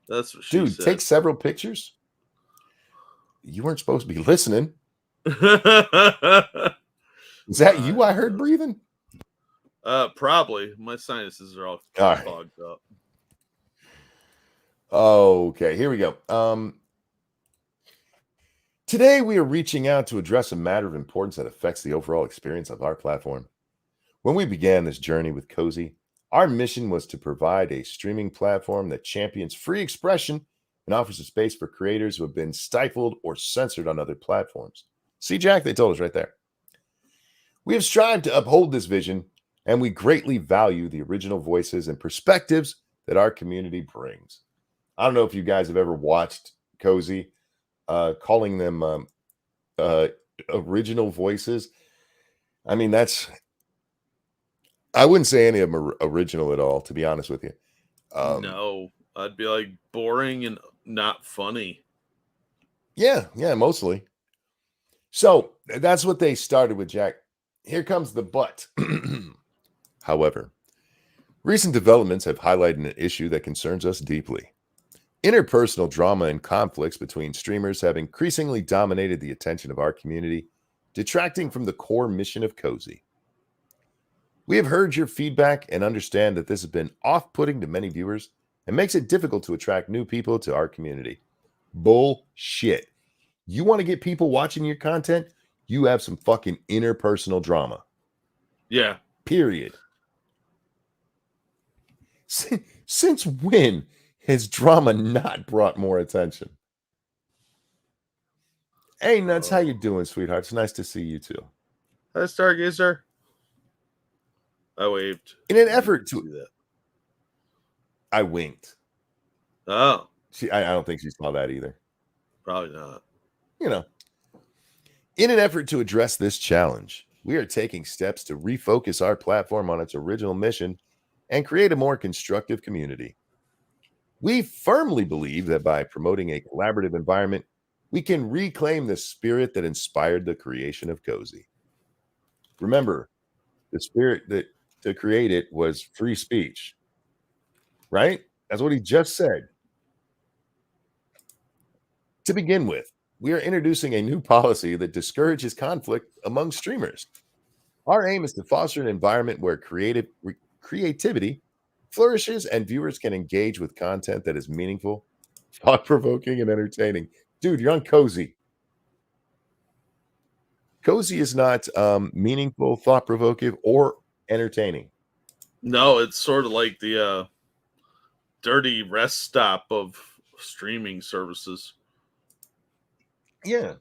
That's what she Dude, said. take several pictures. You weren't supposed to be listening. Is that you I heard breathing? Probably. My sinuses are all right. fogged up. Okay, here we go. Today we are reaching out to address a matter of importance that affects the overall experience of our platform. When we began this journey with Cozy, our mission was to provide a streaming platform that champions free expression and offers a space for creators who have been stifled or censored on other platforms. See, Jack, they told us right there. We have strived to uphold this vision, and we greatly value the original voices and perspectives that our community brings. I don't know if you guys have ever watched Cozy, calling them original voices. I mean, I wouldn't say any of them are original at all, to be honest with you. No, I'd be like boring and not funny. Yeah, mostly. So that's what they started with, Jack. Here comes the but. However, recent developments have highlighted an issue that concerns us deeply. Interpersonal drama and conflicts between streamers have increasingly dominated the attention of our community, detracting from the core mission of Cozy. We have heard your feedback and understand that this has been off-putting to many viewers and makes it difficult to attract new people to our community. Bullshit. You want to get people watching your content? You have some fucking interpersonal drama. Yeah. Period. Since when has drama not brought more attention? Hey, Nuts, how you doing, sweetheart? It's nice to see you too. Hi, Stargazer. I waved. In an effort to... do that. I winked. Oh. I don't think she saw that either. Probably not. You know. In an effort to address this challenge, we are taking steps to refocus our platform on its original mission and create a more constructive community. We firmly believe that by promoting a collaborative environment, we can reclaim the spirit that inspired the creation of Cozy. Remember, the spirit that to create it was free speech, right? That's what he just said. To begin with, we are introducing a new policy that discourages conflict among streamers. Our aim is to foster an environment where creativity flourishes and viewers can engage with content that is meaningful, thought provoking, and entertaining. Dude, you're on Cozy. Cozy is not meaningful, thought provoking, or entertaining. No, it's sort of like the dirty rest stop of streaming services. Yeah.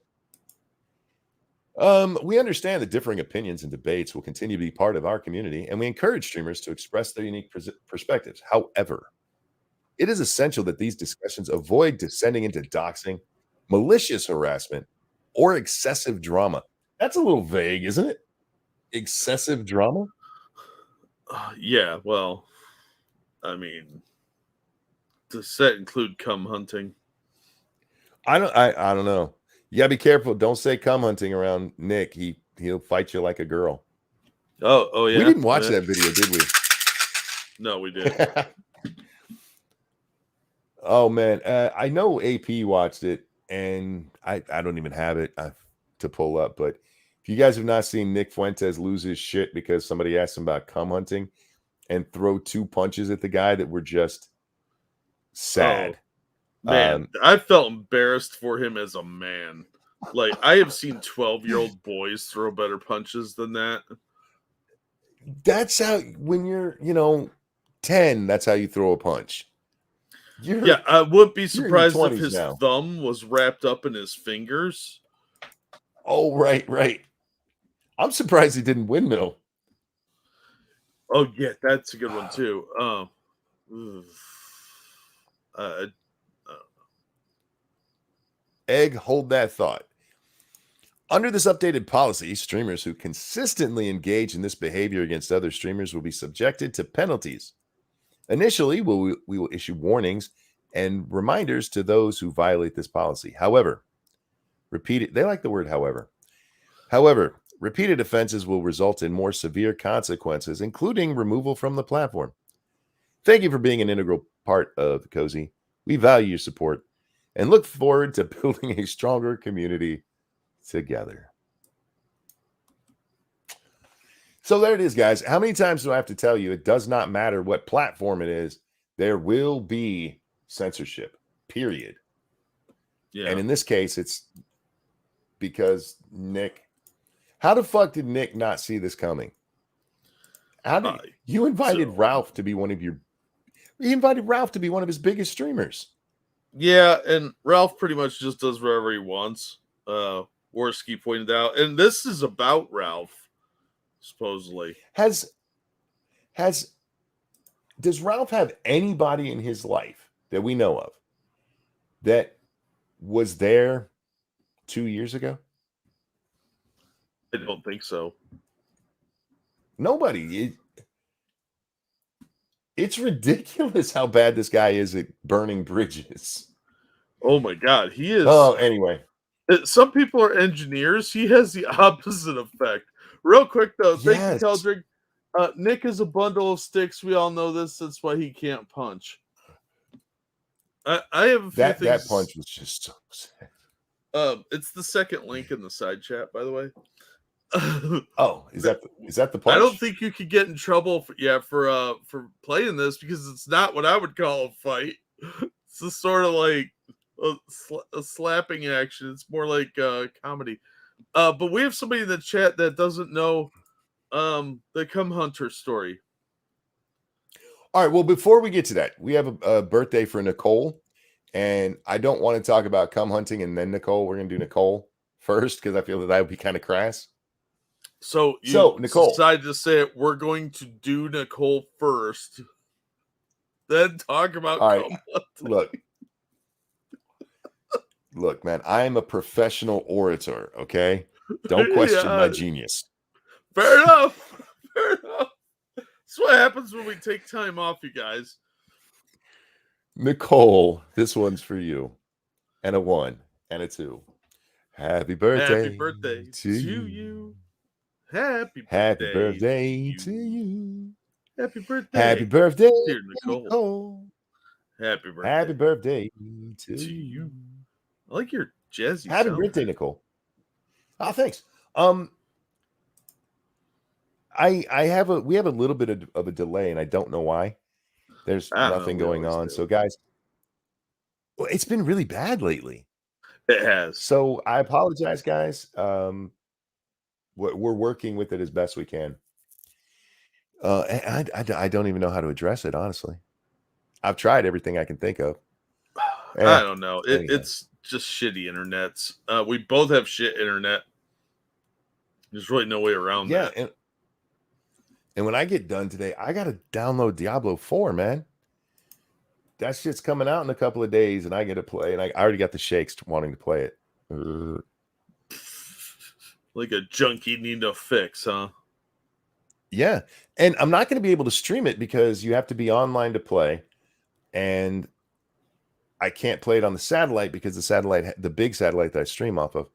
We understand that differing opinions and debates will continue to be part of our community, and we encourage streamers to express their unique perspectives. However, it is essential that these discussions avoid descending into doxing, malicious harassment, or excessive drama. That's a little vague, isn't it? Excessive drama? Yeah, well, I mean, does that include cum hunting? I don't know. You gotta be careful. Don't say cum hunting around Nick. He'll fight you like a girl. Oh yeah. We didn't watch Yeah. that video, did we? No, we did. Oh man, I know AP watched it, and I don't even have it to pull up. But if you guys have not seen Nick Fuentes lose his shit because somebody asked him about cum hunting and throw two punches at the guy that were just sad. Man, I felt embarrassed for him as a man. Like, I have seen 12-year-old boys throw better punches than that. That's how, when you're 10, that's how you throw a punch. Yeah, I wouldn't be you're in your surprised if 20s his now. thumb was wrapped up in his fingers. Oh, right. I'm surprised he didn't windmill. Oh yeah, that's a good one too. Egg, hold that thought. Under this updated policy, streamers who consistently engage in this behavior against other streamers will be subjected to penalties. Initially, we will issue warnings and reminders to those who violate this policy. However, they like the word however. However, repeated offenses will result in more severe consequences, including removal from the platform. Thank you for being an integral part of Cozy. We value your support and look forward to building a stronger community together. So there it is, guys. How many times do I have to tell you it does not matter what platform it is, there will be censorship, period. Yeah. And in this case, it's because Nick, how the fuck did Nick not see this coming? How did you invited Ralph to be one of his biggest streamers? Yeah, and Ralph pretty much just does whatever he wants. Worski pointed out, and this is about Ralph, supposedly. Does Ralph have anybody in his life that we know of that was there 2 years ago? I don't think so. Nobody. It's ridiculous how bad this guy is at burning bridges. Oh my god, he is. Oh, anyway. Some people are engineers. He has the opposite effect. Real quick though, thank you, Keldrick. Nick is a bundle of sticks. We all know this. That's why he can't punch. I have a few things. That punch was just so sad. It's the second link in the side chat, by the way. Oh, is that the punch? I don't think you could get in trouble for playing this because it's not what I would call a fight. It's a sort of like a slapping action. It's more like comedy. But we have somebody in the chat that doesn't know the Cum Hunter story. All right. Well, before we get to that, we have a birthday for Nicole, and I don't want to talk about cum hunting and then Nicole. We're gonna do Nicole first because I feel that would be kind of crass. So Nicole decided to say it. We're going to do Nicole first, then talk about cum hunting. Look, man, I am a professional orator. Okay, Don't question my Yeah, genius. fair enough. Fair enough. That's what happens when we take time off, you guys. Nicole, this one's for you. And a 1 and a 2. Happy Happy birthday birthday to to you. you. Happy Happy birthday to birthday to you. you. Happy Happy birthday, birthday, dear Nicole. Nicole. Happy Happy birthday birthday to to you. you. I like your jazzy Happy sound. birthday, Nicole. Oh, thanks. We have a little bit of a delay, and I don't know why. There's I don't know. nothing We going always on. do. So, guys, well, it's been really bad lately. It has. So I apologize, guys. We're working with it as best we can. I don't even know how to address it, honestly. I've tried everything I can think of. I don't know. Anyhow. It's just shitty internets. We both have shit internet. There's really no way around Yeah, that. and when I get done today, I gotta download Diablo 4, man. That shit's coming out in a couple of days, and I get to play, and I already got the shakes wanting to play it. Like a junkie need a fix, huh? Yeah, and I'm not going to be able to stream it because you have to be online to play, and I can't play it on the satellite because the big satellite that I stream off of,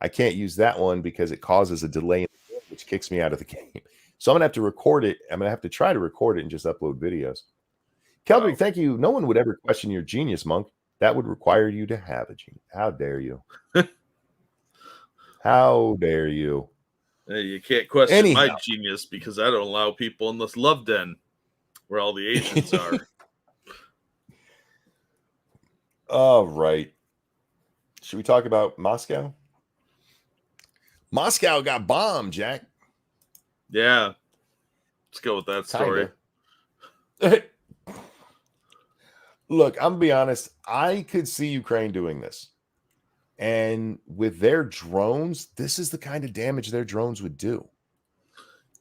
I can't use that one because it causes a delay, which kicks me out of the game. So I'm gonna have to record it. I'm gonna have to try to record it and just upload videos. Keldrick, Wow. thank you. No one would ever question your genius, Monk. That would require you to have a genius. How dare you? How dare you? Hey, you can't question my Anyhow. genius because I don't allow people in this love den where all the Asians are. All right. Should we talk about Moscow? Moscow got bombed, Jack. Yeah. Let's go with that story. Look, I'm gonna be honest. I could see Ukraine doing this. And with their drones, this is the kind of damage their drones would do.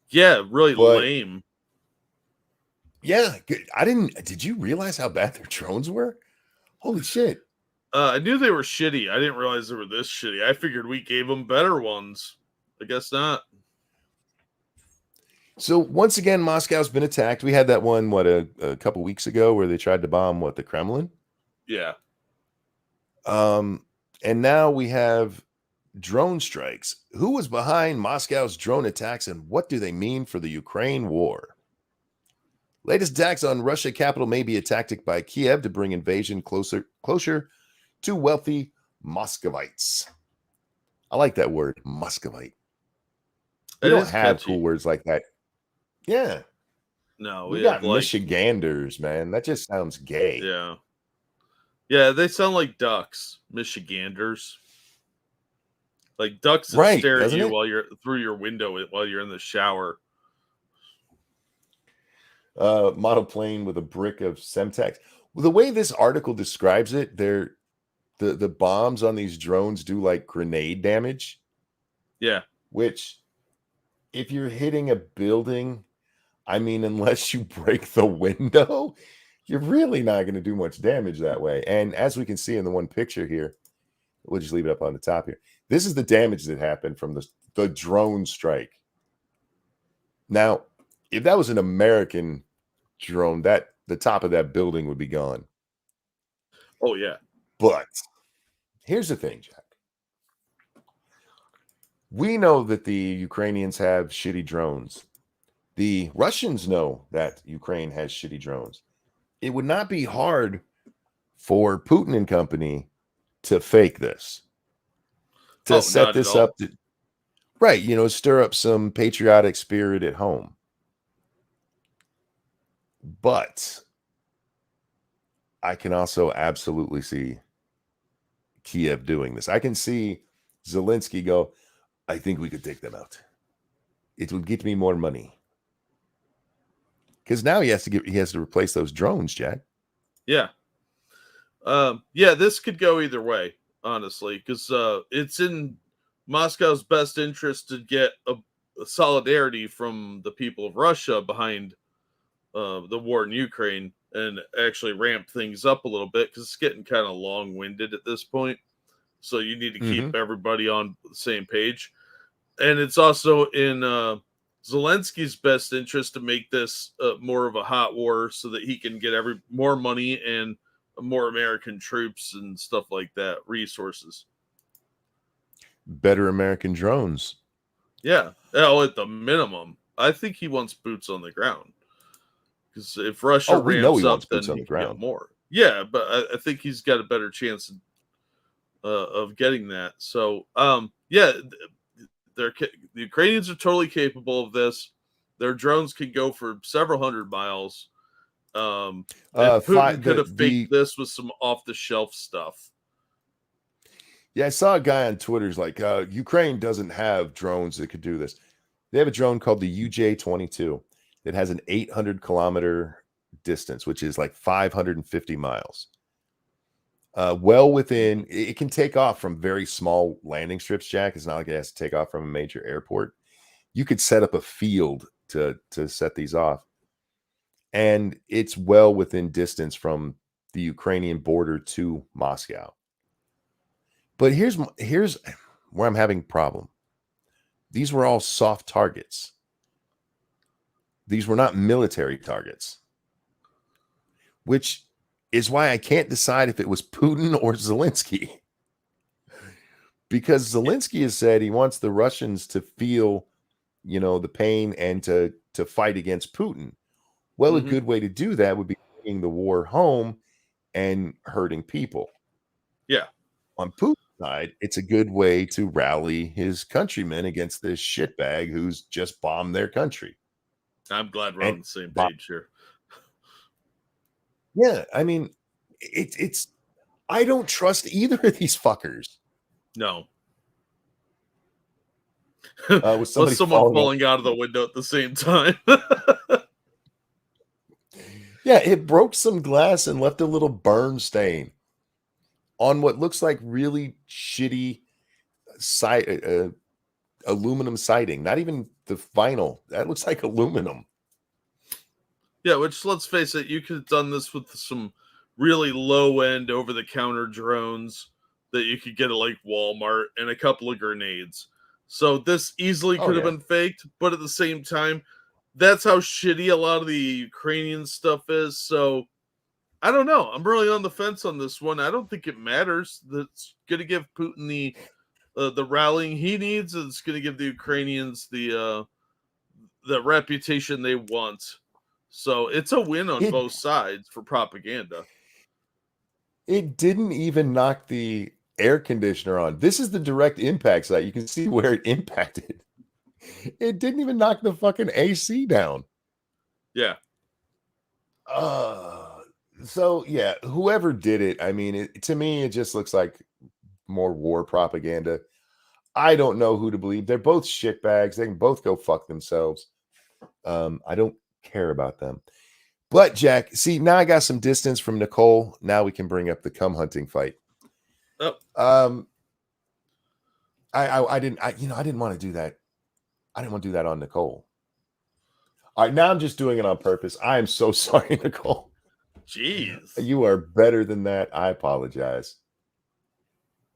Yeah, really But lame. yeah, did you realize how bad their drones were? Holy shit. I knew they were shitty. I didn't realize they were this shitty. I figured we gave them better ones. I guess not. So once again, Moscow's been attacked. We had that one, a couple weeks ago where they tried to bomb the Kremlin? Yeah. And now we have drone strikes. Who was behind Moscow's drone attacks and what do they mean for the Ukraine war? Latest attacks on Russia capital may be a tactic by Kiev to bring invasion closer to wealthy Muscovites. I like that word, Muscovite. We don't have cool words like that. Yeah. No, we got Michiganders, man. That just sounds gay. Yeah. Yeah, they sound like ducks, Michiganders. Like ducks that stare at you while you're through your window while you're in the shower. Model plane with a brick of Semtex. Well, the way this article describes it, the bombs on these drones do like grenade damage. Yeah. Which, if you're hitting a building, I mean, unless you break the window, you're really not going to do much damage that way. And as we can see in the one picture here, we'll just leave it up on the top here. This is the damage that happened from the drone strike. Now, if that was an American drone, the top of that building would be gone. Oh, yeah. But here's the thing, Jack. We know that the Ukrainians have shitty drones. The Russians know that Ukraine has shitty drones. It would not be hard for Putin and company to fake this, to set this up, stir up some patriotic spirit at home. But I can also absolutely see Kiev doing this. I can see Zelensky go, I think we could take them out. It will get me more money. Because now he has to replace those drones, Jack. Yeah. Yeah, this could go either way, honestly, because it's in Moscow's best interest to get a solidarity from the people of Russia behind the war in Ukraine and actually ramp things up a little bit because it's getting kind of long-winded at this point. So you need to keep everybody on the same page. and it's also in Zelensky's best interest to make this more of a hot war, so that he can get more money and more American troops and stuff like that, resources. Better American drones. Yeah, well, at the minimum, I think he wants boots on the ground. Because if Russia We know ramps he up, wants boots then on he the can get ground. more. Yeah, but I think he's got a better chance of getting that. So, yeah, the Ukrainians are totally capable of this. Their drones can go for several hundred miles. And Putin could have faked this with some off the shelf stuff. Yeah, I saw a guy on Twitter's like, Ukraine doesn't have drones that could do this. They have a drone called the UJ-22 that has an 800-kilometer distance, which is like 550 miles. Well within, it can take off from very small landing strips, Jack. It's not like it has to take off from a major airport. You could set up a field to set these off. And it's well within distance from the Ukrainian border to Moscow. But here's where I'm having a problem. These were all soft targets. These were not military targets, which is why I can't decide if it was Putin or Zelensky. Because Zelensky has said he wants the Russians to feel, the pain and to fight against Putin. Well, a good way to do that would be bringing the war home and hurting people. Yeah. On Putin's side, it's a good way to rally his countrymen against this shitbag who's just bombed their country. I'm glad we're on the same page here. Yeah, I mean, it's I don't trust either of these fuckers. No. Was someone falling out of the window at the same time? Yeah, it broke some glass and left a little burn stain on what looks like really shitty aluminum siding. Not even the vinyl. That looks like aluminum. Yeah, which, let's face it, you could have done this with some really low-end over-the-counter drones that you could get at like Walmart and a couple of grenades. So this easily could have been faked, but at the same time, that's how shitty a lot of the Ukrainian stuff is. So I don't know. I'm really on the fence on this one. I don't think it matters. That's going to give Putin the rallying he needs. It's going to give the Ukrainians the reputation they want. So it's a win on both sides for propaganda. It didn't even knock the air conditioner on. This is the direct impact site. You can see where it impacted. It didn't even knock the fucking AC down. Yeah. So yeah, whoever did it, I mean, to me, it just looks like more war propaganda. I don't know who to believe. They're both shitbags. They can both go fuck themselves. I don't care about them. But Jack, see, now I got some distance from Nicole. Now we can bring up the cum hunting fight. Oh. I didn't want to do that. I didn't want to do that on Nicole. All right, now I'm just doing it on purpose. I am so sorry, Nicole. Jeez. You are better than that. I apologize.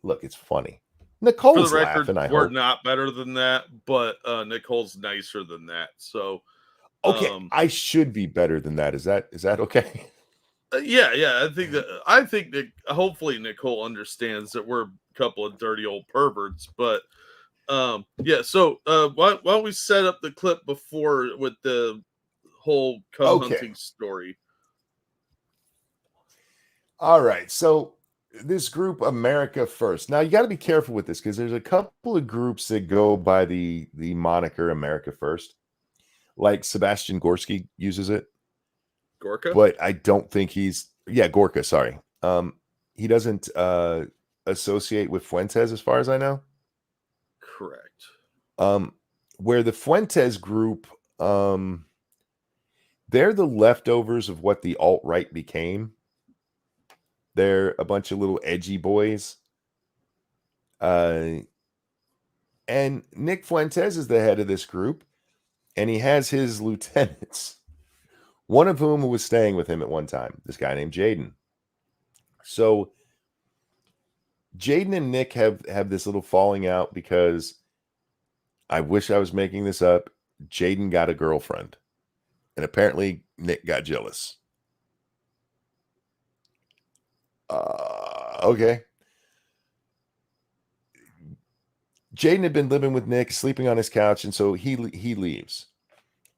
Look, it's funny. Nicole's For the record, laughing, we're not better than that, but Nicole's nicer than that. So okay, I should be better than that. Is that okay? Yeah. I think that hopefully Nicole understands that we're a couple of dirty old perverts. But yeah. So why don't we set up the clip before with the whole cum hunting story? All right. So this group, America First. Now you got to be careful with this because there's a couple of groups that go by the moniker America First. Like Sebastian Gorski uses it. Gorka? But I don't think Gorka, sorry. He doesn't associate with Fuentes as far as I know. Correct. Where the Fuentes group, they're the leftovers of what the alt-right became. They're a bunch of little edgy boys. And Nick Fuentes is the head of this group. And he has his lieutenants, one of whom was staying with him at one time, this guy named Jaden. So Jaden and Nick have this little falling out because I wish I was making this up. Jaden got a girlfriend. And apparently Nick got jealous. Okay. Jaden had been living with Nick, sleeping on his couch, and so he leaves.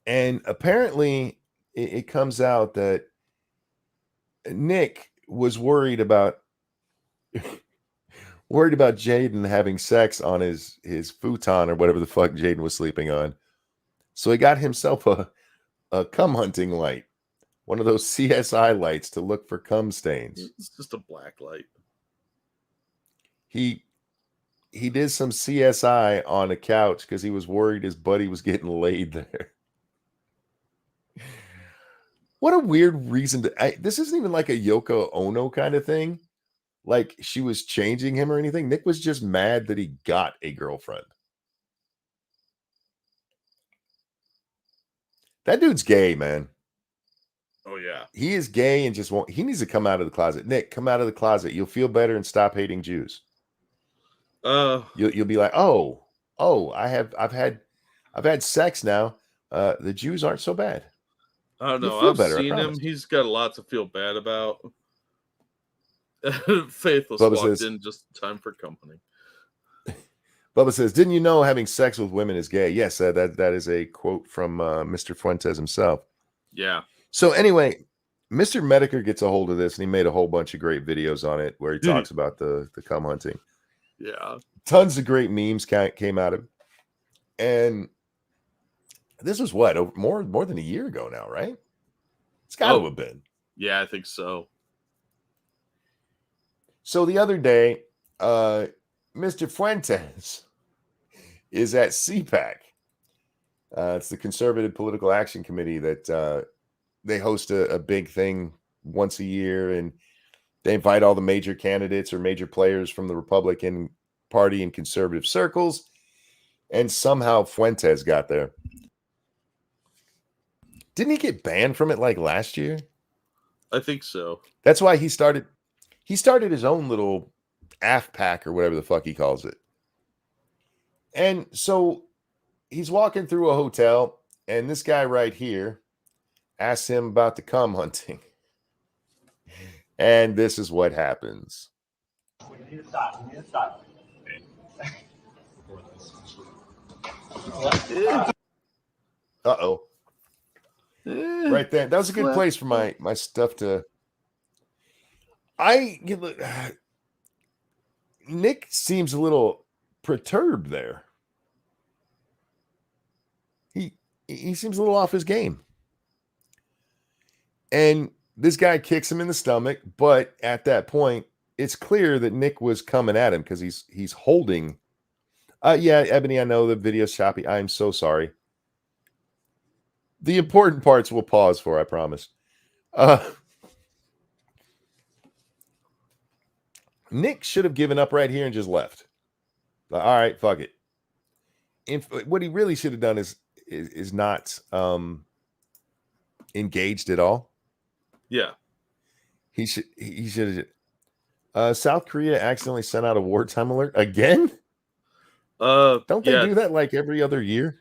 And apparently it comes out that Nick was worried about Jaden having sex on his futon or whatever the fuck Jaden was sleeping on. So he got himself a cum hunting light, one of those CSI lights to look for cum stains. It's just a black light. He did some CSI on a couch because he was worried his buddy was getting laid there. What a weird reason to. This isn't even like a Yoko Ono kind of thing. Like she was changing him or anything. Nick was just mad that he got a girlfriend. That dude's gay, man. Oh yeah, he is gay and just won't. He needs to come out of the closet. Nick, come out of the closet. You'll feel better and stop hating Jews. You'll be like, I've had sex now. The Jews aren't so bad. I don't know. I've seen him. He's got a lot to feel bad about. Faithless Bubba walked says, in just in time for company. Bubba says, didn't you know having sex with women is gay? Yes, that is a quote from Mr. Fuentes himself. Yeah. So anyway, Mr. Medicare gets a hold of this and he made a whole bunch of great videos on it where he talks about the cum hunting. Yeah. Tons of great memes came out of it. And this was what, more than a year ago now, right? It's got to have been. Yeah, I think so. So the other day, Mr. Fuentes is at CPAC. It's the Conservative Political Action Committee that they host a big thing once a year, and they invite all the major candidates or major players from the Republican Party and conservative circles. And somehow Fuentes got there. Didn't he get banned from it like last year? I think so. That's why he started his own little AFPAC or whatever the fuck he calls it. And so he's walking through a hotel, and this guy right here asks him about the cum hunting. And this is what happens. We need to stop. Uh-oh. Right there. That was a good place for my stuff to. Nick seems a little perturbed there. He seems a little off his game. And this guy kicks him in the stomach, but at that point, it's clear that Nick was coming at him because he's holding. Yeah, Ebony, I know the video's choppy. I'm so sorry. The important parts we'll pause for, I promise. Nick should have given up right here and just left. All right, fuck it. What he really should have done is not engaged at all. Yeah. He should have. South Korea accidentally sent out a wartime alert again. Don't they do that like every other year?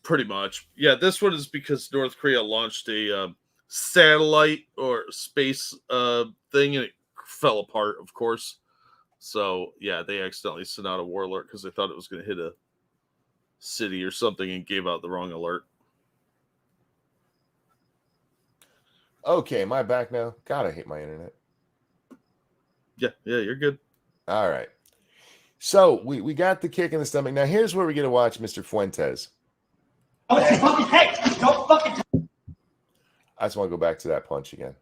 Pretty much. Yeah, this one is because North Korea launched a satellite or space thing, and it fell apart, of course. So, yeah, they accidentally sent out a war alert because they thought it was going to hit a city or something and gave out the wrong alert. Okay, am I back now? God, I hate my internet. Yeah, you're good. All right. So, we got the kick in the stomach. Now, here's where we get to watch Mr. Fuentes. Hey, don't fucking. I just want to go back to that punch again.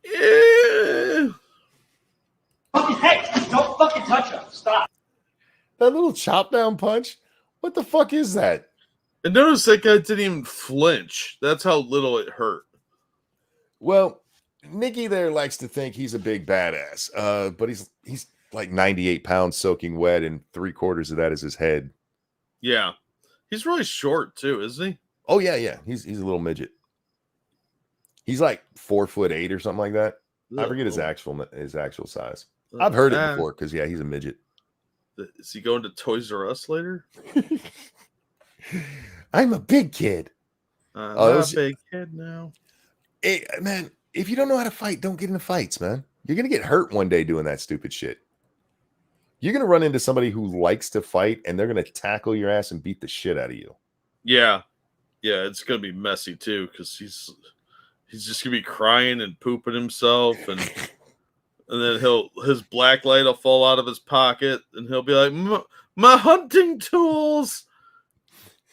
Yeah. Hey, don't fucking touch him. Stop. That little chop down punch? What the fuck is that? And notice that guy didn't even flinch. That's how little it hurt. Well, Nicky there likes to think he's a big badass, but he's like 98 pounds soaking wet, and 3/4 of that is his head. Yeah. He's really short too, isn't he? Oh yeah. He's a little midget. He's like 4'8" or something like that. I forget his actual size. I've heard it before because he's a midget. Is he going to Toys R Us later? I'm a big kid. I'm a big kid now. Hey, man, if you don't know how to fight, don't get into fights, man. You're going to get hurt one day doing that stupid shit. You're going to run into somebody who likes to fight, and they're going to tackle your ass and beat the shit out of you. Yeah. Yeah, it's going to be messy, too, because he's just going to be crying and pooping himself, and then his black light will fall out of his pocket, and he'll be like, my hunting tools!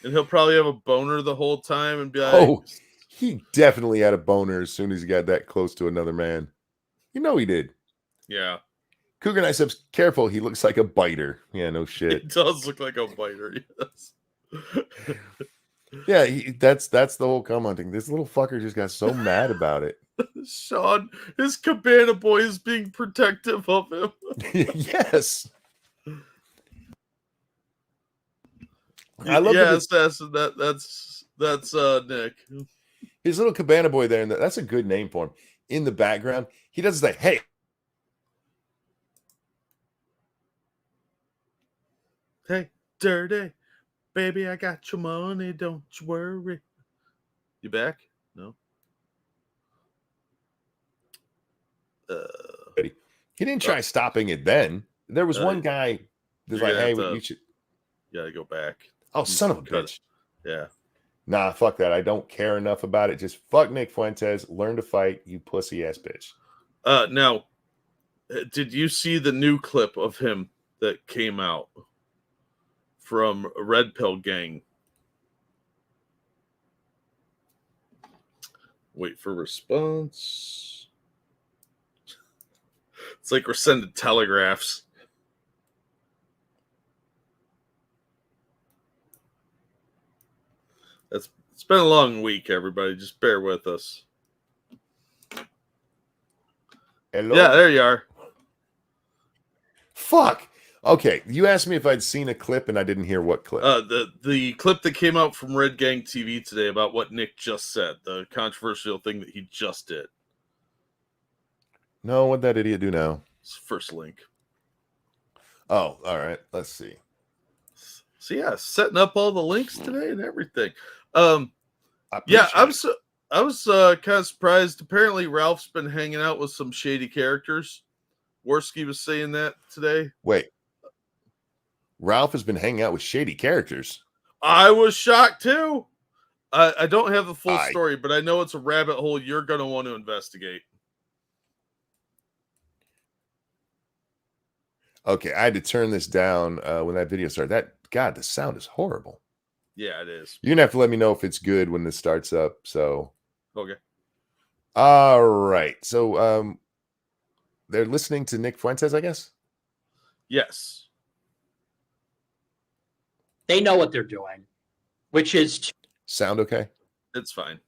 And he'll probably have a boner the whole time and be like... Oh, he definitely had a boner as soon as he got that close to another man. You know he did. Yeah. Cougar Niceup's careful. He looks like a biter. Yeah, no shit. It does look like a biter, yes. Yeah, that's the whole cum hunting. This little fucker just got so mad about it. Sean, his cabana boy is being protective of him. Yes. I love that's Nick. His little cabana boy there, and that's a good name for him. In the background, he does like, hey. Hey, dirty. Baby, I got your money, don't you worry. You back? No. He didn't try stopping it then. There was one guy that's like, hey, you should. Yeah, go back. Oh, son of a bitch. Yeah. Nah, fuck that. I don't care enough about it. Just fuck Nick Fuentes. Learn to fight, you pussy ass bitch. Now, did you see the new clip of him that came out from Red Pill Gang? Wait for response. It's like we're sending telegraphs. It's been a long week, everybody. Just bear with us. Hello? Yeah, there you are. Fuck. Okay, you asked me if I'd seen a clip, and I didn't hear what clip. The clip that came out from Red Gang TV today about what Nick just said, the controversial thing that he just did. No, what'd that idiot do now? It's the first link. Oh, all right. Let's see. So yeah, setting up all the links today and everything. I was kind of surprised. Apparently, Ralph's been hanging out with some shady characters. Worski was saying that today. Wait. Ralph has been hanging out with shady characters. I was shocked too. I don't have the full story, but I know it's a rabbit hole you're going to want to investigate. Okay, I had to turn this down when that video started. God, the sound is horrible. Yeah, it is. You're going to have to let me know if it's good when this starts up. So, okay. All right. So, they're listening to Nick Fuentes, I guess? Yes. They know what they're doing, which is sound okay? It's fine.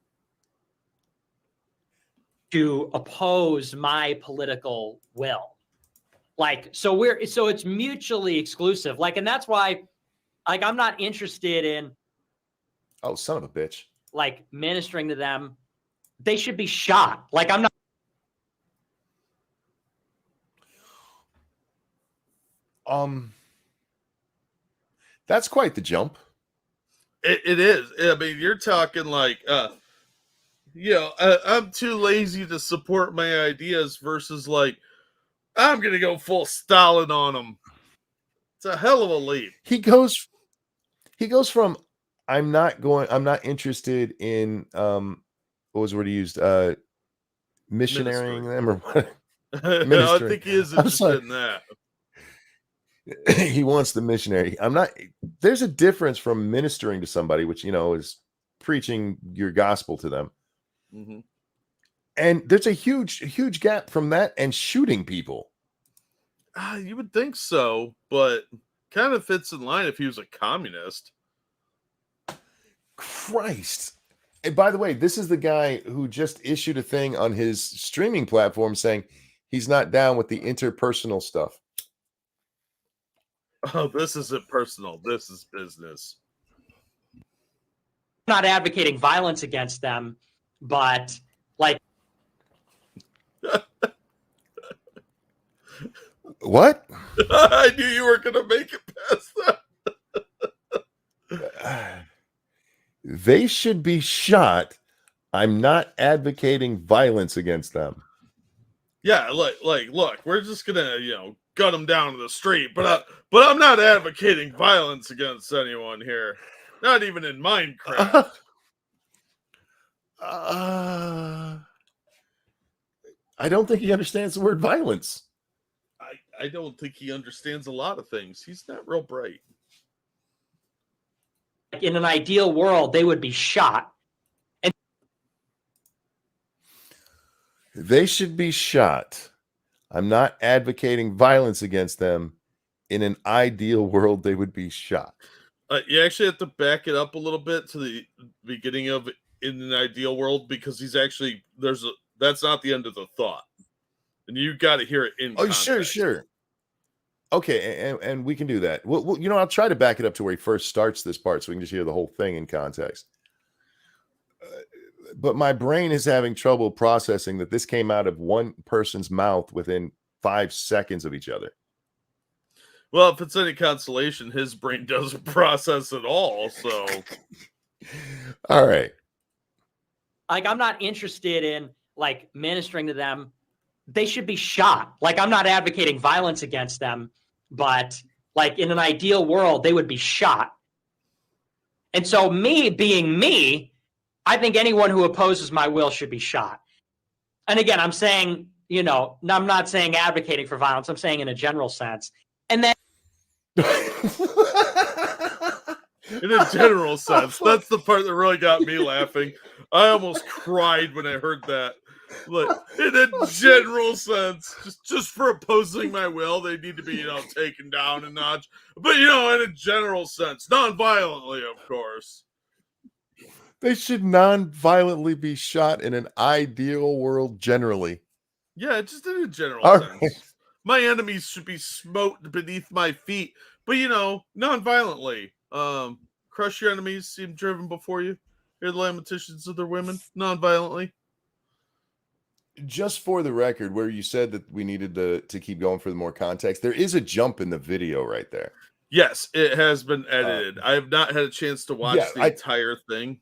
To oppose my political will. So it's mutually exclusive. And that's why, I'm not interested in. Oh, son of a bitch. Ministering to them. They should be shot. I'm not. That's quite the jump. It is. I mean, you're talking I'm too lazy to support my ideas versus I'm going to go full Stalin on them. It's a hell of a leap. He goes from, I'm not interested in, what was the word he used? Missionarying them or what? I think he is interested in that. He wants the missionary. There's a difference from ministering to somebody, which, is preaching your gospel to them. Mm-hmm. And there's a huge gap from that and shooting people. You would think so, but kind of fits in line if he was a communist. Christ. And by the way, this is the guy who just issued a thing on his streaming platform saying he's not down with the interpersonal stuff. Oh, this isn't personal. This is business. I'm not advocating violence against them, but What? I knew you were going to make it past that. They should be shot. I'm not advocating violence against them. Yeah, look, we're just gonna, gut them down to the street, but I'm not advocating violence against anyone here, not even in Minecraft. I don't think he understands the word violence. I don't think he understands a lot of things. He's not real bright. In an ideal world, they would be shot. They should be shot. I'm not advocating violence against them. In an ideal world, they would be shot. You actually have to back it up a little bit to the beginning of in an ideal world, because he's actually that's not the end of the thought, and you got to hear it in. Oh, sure. Okay, and we can do that. Well, I'll try to back it up to where he first starts this part, so we can just hear the whole thing in context. But my brain is having trouble processing that this came out of one person's mouth within 5 seconds of each other. Well, if it's any consolation, his brain doesn't process at all. So, all right. Like, I'm not interested in ministering to them. They should be shot. I'm not advocating violence against them, but in an ideal world, they would be shot. And so, me being me, I think anyone who opposes my will should be shot. And again, I'm saying, I'm not saying advocating for violence. I'm saying in a general sense. And then in a general sense, that's the part that really got me laughing. I almost cried when I heard that. In a general sense, just for opposing my will, they need to be, taken down a notch. But, in a general sense, non-violently, of course. They should non-violently be shot in an ideal world generally. Yeah, just in a general sense. Right. My enemies should be smote beneath my feet, but, non-violently. Crush your enemies, see them driven before you. Hear the lamentations of their women, non-violently. Just for the record, where you said that we needed to keep going for the more context, there is a jump in the video right there. Yes, it has been edited. I have not had a chance to watch the entire thing.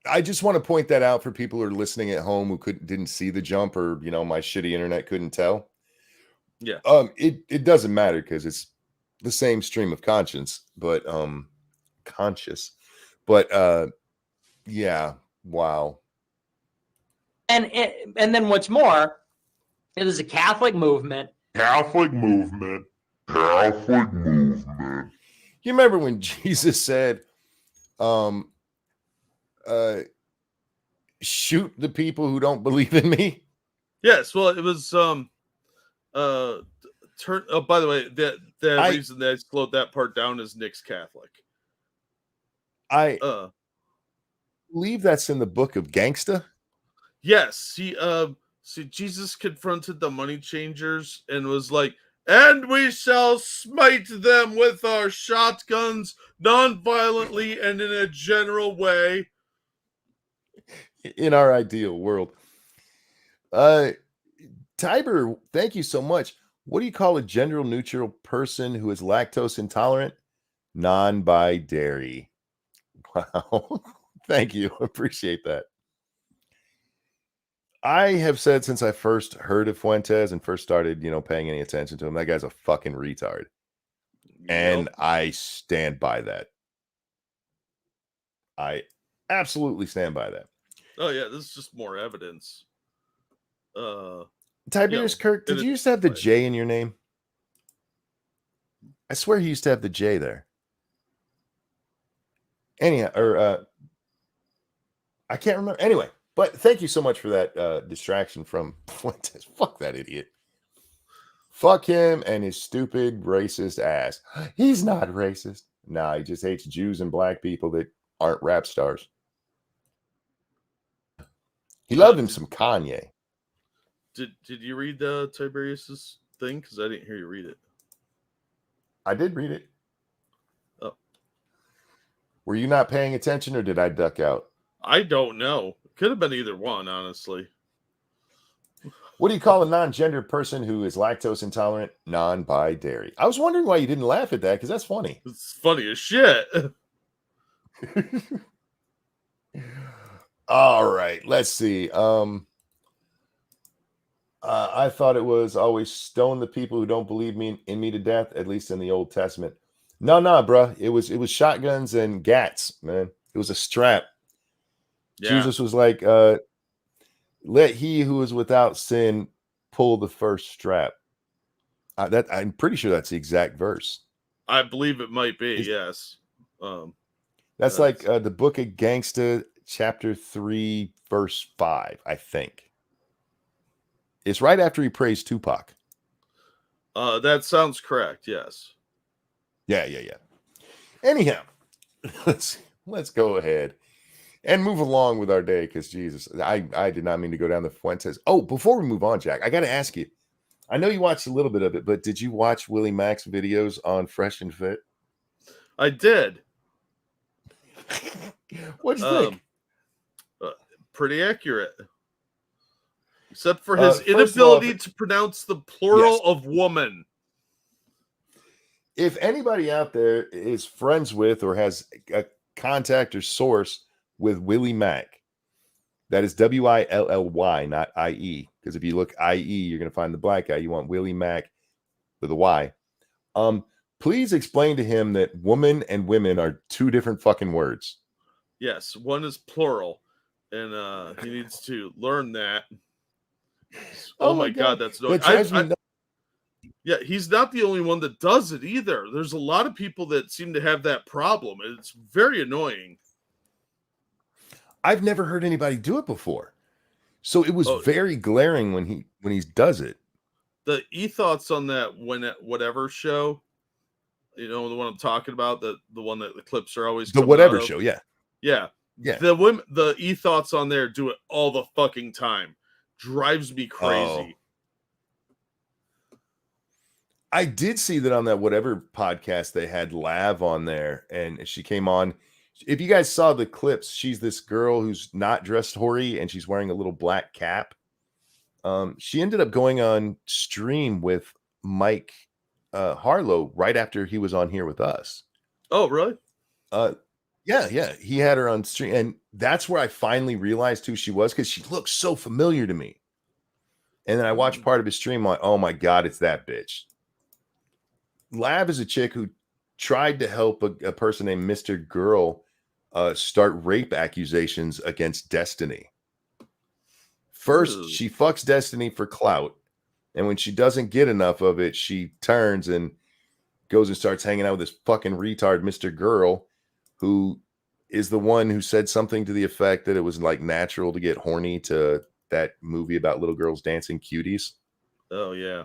I just want to point that out for people who are listening at home who didn't see the jump, or my shitty internet couldn't tell. Yeah. It doesn't matter because it's the same stream of conscience, but yeah, wow. And then what's more, it is a Catholic movement. You remember when Jesus said, shoot the people who don't believe in me? Yes, well, it was by the way, the reason that I slowed that part down is Nick's Catholic. I believe that's in the book of Gangsta. Yes, Jesus confronted the money changers and was like, and we shall smite them with our shotguns non-violently and in a general way. In our ideal world. Tiber, thank you so much. What do you call a gender neutral person who is lactose intolerant? Non-binary. Wow. Thank you. Appreciate that. I have said since I first heard of Fuentes and first started, paying any attention to him, that guy's a fucking retard. And I stand by that. I absolutely stand by that. Oh yeah, this is just more evidence. Tiberius Kirk, did you used to have the J in your name? I swear he used to have the J there. Anyhow, or I can't remember. Anyway, but thank you so much for that distraction from Fuentes. Fuck that idiot. Fuck him and his stupid racist ass. He's not racist. Nah, he just hates Jews and black people that aren't rap stars. He loved him some Kanye. Did you read Tiberius's thing? Because I didn't hear you read it. I did read it. Oh. Were you not paying attention or did I duck out? I don't know. Could have been either one, honestly. What do you call a non-gender person who is lactose intolerant? Non-bi-dairy. I was wondering why you didn't laugh at that because that's funny. It's funny as shit. All right, let's see. I thought it was always stone the people who don't believe me in me to death, at least in the Old Testament. No, bruh. It was shotguns and gats, man. It was a strap. Yeah. Jesus was like, let he who is without sin pull the first strap. I'm pretty sure that's the exact verse. I believe it might be, yes. That's like the book of Gangsta, chapter 3, verse 5, I think. It's right after he prays Tupac. That sounds correct, yes. Yeah. Anyhow, let's go ahead and move along with our day because Jesus, I did not mean to go down the Fuentes. Oh, before we move on, Jack, I got to ask you. I know you watched a little bit of it, but did you watch Willie Mack's videos on Fresh and Fit? I did. What'd you think? Pretty accurate. Except for his inability to pronounce the plural of woman. If anybody out there is friends with or has a contact or source with Willie Mack, that is Willy, not IE. Because if you look IE, you're going to find the black guy. You want Willie Mack with a Y. Please explain to him that woman and women are two different fucking words. Yes, one is plural. And he needs to learn that. Oh my God, that's no. Yeah, he's not the only one that does it either. There's a lot of people that seem to have that problem, and it's very annoying. I've never heard anybody do it before, so it was very glaring when he does it. The e-thoughts on that whatever show, you know, the one I'm talking about, the one that the clips are always the whatever show, yeah. The e-thoughts on there do it all the fucking time. Drives me crazy. I did see that on that whatever podcast they had Lav on there, and she came on. If you guys saw the clips, she's this girl who's not dressed hoary, and she's wearing a little black cap. She ended up going on stream with Mike Harlow right after he was on here with us. Oh, really? Yeah. He had her on stream, and that's where I finally realized who she was because she looked so familiar to me. And then I watched part of his stream. I'm like, oh my God, it's that bitch. Lab is a chick who tried to help a person named Mr. Girl start rape accusations against Destiny. First, she fucks Destiny for clout. And when she doesn't get enough of it, she turns and goes and starts hanging out with this fucking retard, Mr. Girl, who is the one who said something to the effect that it was like natural to get horny to that movie about little girls dancing cuties. Oh, yeah.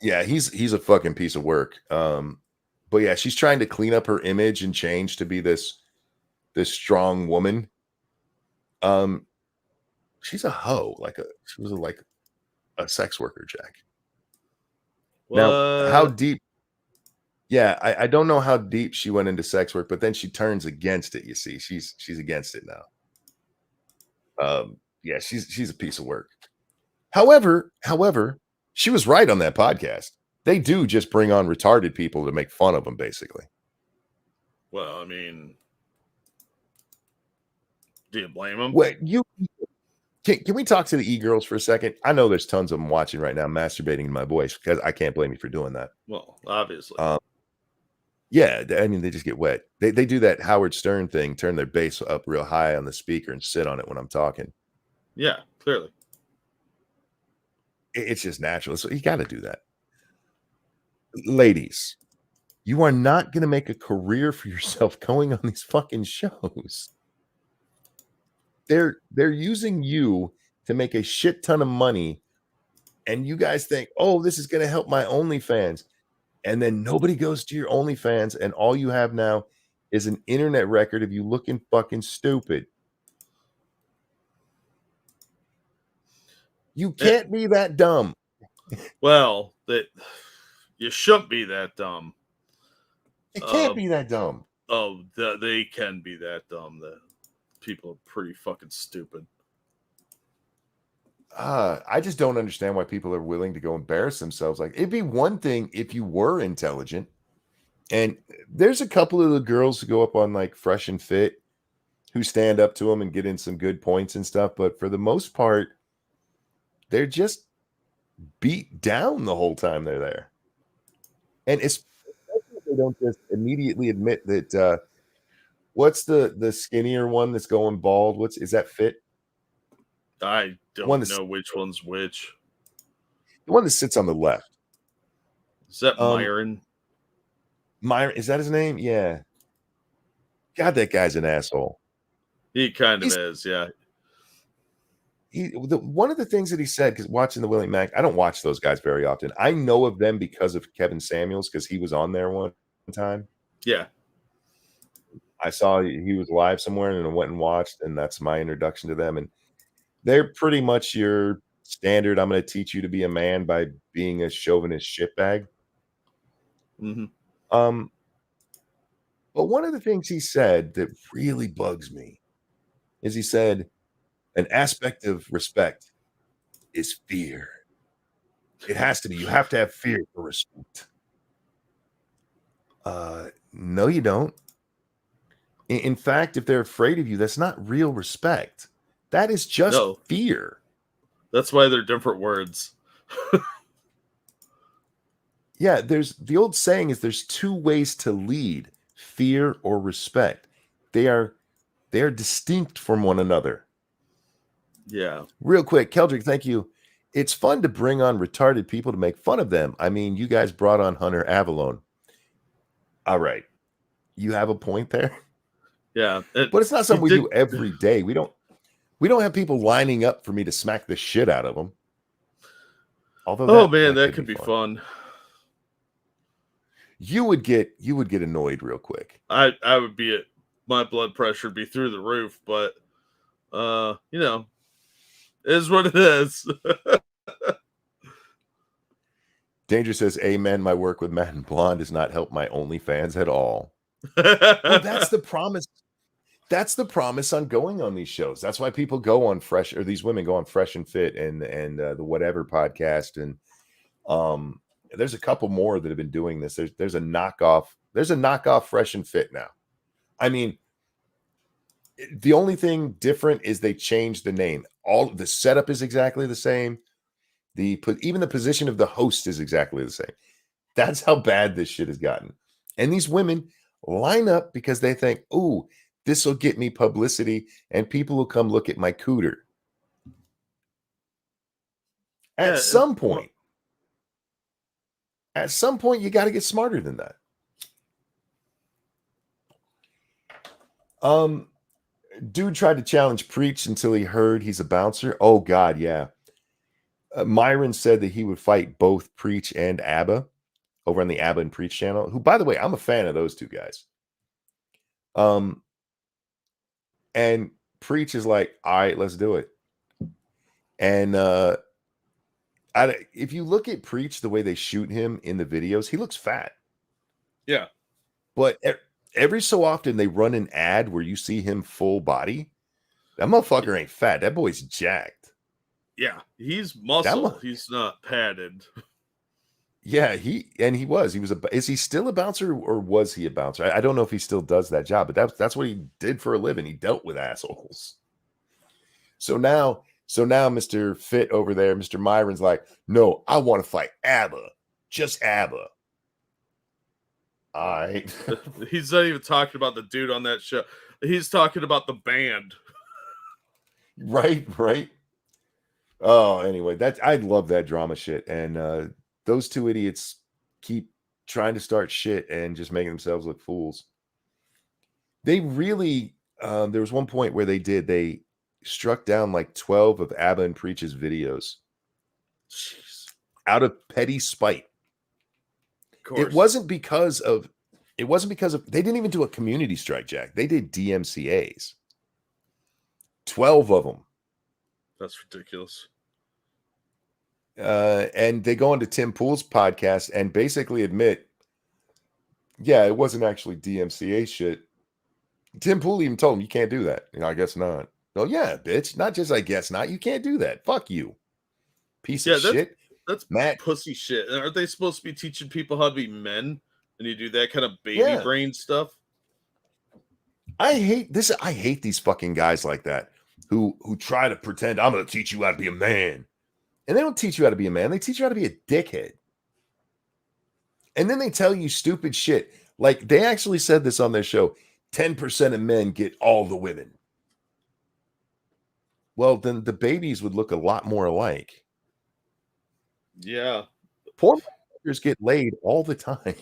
Yeah, he's a fucking piece of work. But yeah, she's trying to clean up her image and change to be this strong woman. She's a hoe, she was like a sex worker, Jack. Now, how deep? Yeah, I don't know how deep she went into sex work, but then she turns against it. You see, she's against it now. Yeah, she's a piece of work. However, she was right on that podcast. They do just bring on retarded people to make fun of them, basically. Well, I mean, do you blame them? Wait, can we talk to the e-girls for a second? I know there's tons of them watching right now, masturbating to my voice, because I can't blame you for doing that. Well, obviously. Yeah, I mean, they just get wet. They do that Howard Stern thing, turn their bass up real high on the speaker and sit on it when I'm talking. Yeah, clearly. It's just natural. So you got to do that. Ladies, you are not going to make a career for yourself going on these fucking shows. They're using you to make a shit ton of money, and you guys think, oh, this is going to help my OnlyFans. And then nobody goes to your OnlyFans, and all you have now is an internet record of you looking fucking stupid. You can't be that dumb. Well, you shouldn't be that dumb. It can't be that dumb. Oh, they can be that dumb. That people are pretty fucking stupid. I just don't understand why people are willing to go embarrass themselves. Like, it'd be one thing if you were intelligent. And there's a couple of the girls who go up on like Fresh and Fit who stand up to them and get in some good points and stuff. But for the most part, they're just beat down the whole time they're there. And especially if they don't just immediately admit that what's the skinnier one that's going bald? Is that Fit? I don't know which one's which. The one that sits on the left. Is that Myron? Myron, is that his name? Yeah. God, that guy's an asshole. He kind of is, yeah. One of the things that he said, because watching the Willie Mac, I don't watch those guys very often. I know of them because of Kevin Samuels, because he was on there one time. Yeah. I saw he was live somewhere and I went and watched, and that's my introduction to them. And they're pretty much your standard, I'm going to teach you to be a man by being a chauvinist shitbag. Mm-hmm. But one of the things he said that really bugs me is he said, an aspect of respect is fear. It has to be. You have to have fear for respect. No, you don't. In fact, if they're afraid of you, that's not real respect. That is just fear. That's why they're different words. Yeah, the old saying is there's two ways to lead, fear or respect. They are distinct from one another. Yeah. Real quick, Keldrick, thank you. It's fun to bring on retarded people to make fun of them. I mean, you guys brought on Hunter Avalone. All right. You have a point there. Yeah. But it's not something we do every day. We don't have people lining up for me to smack the shit out of them. Although that could be fun. You would get annoyed real quick. I would my blood pressure would be through the roof, but you know, it is what it is. Danger says, amen, my work with Matt and Blonde does not help my OnlyFans at all. Well, that's the promise. That's the promise on going on these shows. That's why people go on Fresh, or these women go on Fresh and Fit and the Whatever podcast. And there's a couple more that have been doing this. There's a knockoff. There's a knockoff Fresh and Fit now. I mean, the only thing different is they changed the name. All the setup is exactly the same. Even the position of the host is exactly the same. That's how bad this shit has gotten. And these women line up because they think, "Ooh, this will get me publicity, and people will come look at my cooter." At some point, you got to get smarter than that. Dude tried to challenge Preach until he heard he's a bouncer. Oh God, yeah. Myron said that he would fight both Preach and ABBA over on the ABBA and Preach channel, who, by the way, I'm a fan of those two guys. And Preach is like, all right, let's do it. And if you look at Preach, the way they shoot him in the videos, he looks fat. Yeah. But every so often they run an ad where you see him full body. That motherfucker ain't fat. That boy's jacked. Yeah, he's muscle. He's not padded. Yeah, he was. Is he still a bouncer, or was he a bouncer? I don't know if he still does that job, but that's what he did for a living. He dealt with assholes. So now Mr. Fit over there, Mr. Myron's like, no, I want to fight ABBA. Just ABBA. All right. He's not even talking about the dude on that show. He's talking about the band. Right. Oh, anyway, I love that drama shit. And those two idiots keep trying to start shit and just making themselves look fools. They really, there was one point where they struck down like 12 of ABBA and Preach's videos. Jeez. Out of petty spite. It wasn't because of they didn't even do a community strike, Jack. They did DMCAs. 12 of them. That's ridiculous. And they go into Tim Pool's podcast and basically admit, yeah, it wasn't actually DMCA shit. Tim Pool even told him, you can't do that. I guess not. Oh, yeah, bitch. Not just I guess not. You can't do that. Fuck you. Piece Yeah, of shit. that's Matt. pussy shit. And aren't they supposed to be teaching people how to be men? And you do that kind of baby Yeah. brain stuff? I hate this. I hate these fucking guys like that who try to pretend I'm going to teach you how to be a man. And they don't teach you how to be a man. They teach you how to be a dickhead. And then they tell you stupid shit. Like they actually said this on their show. 10% of men get all the women. Well, then the babies would look a lot more alike. Yeah. Poor motherfuckers get laid all the time.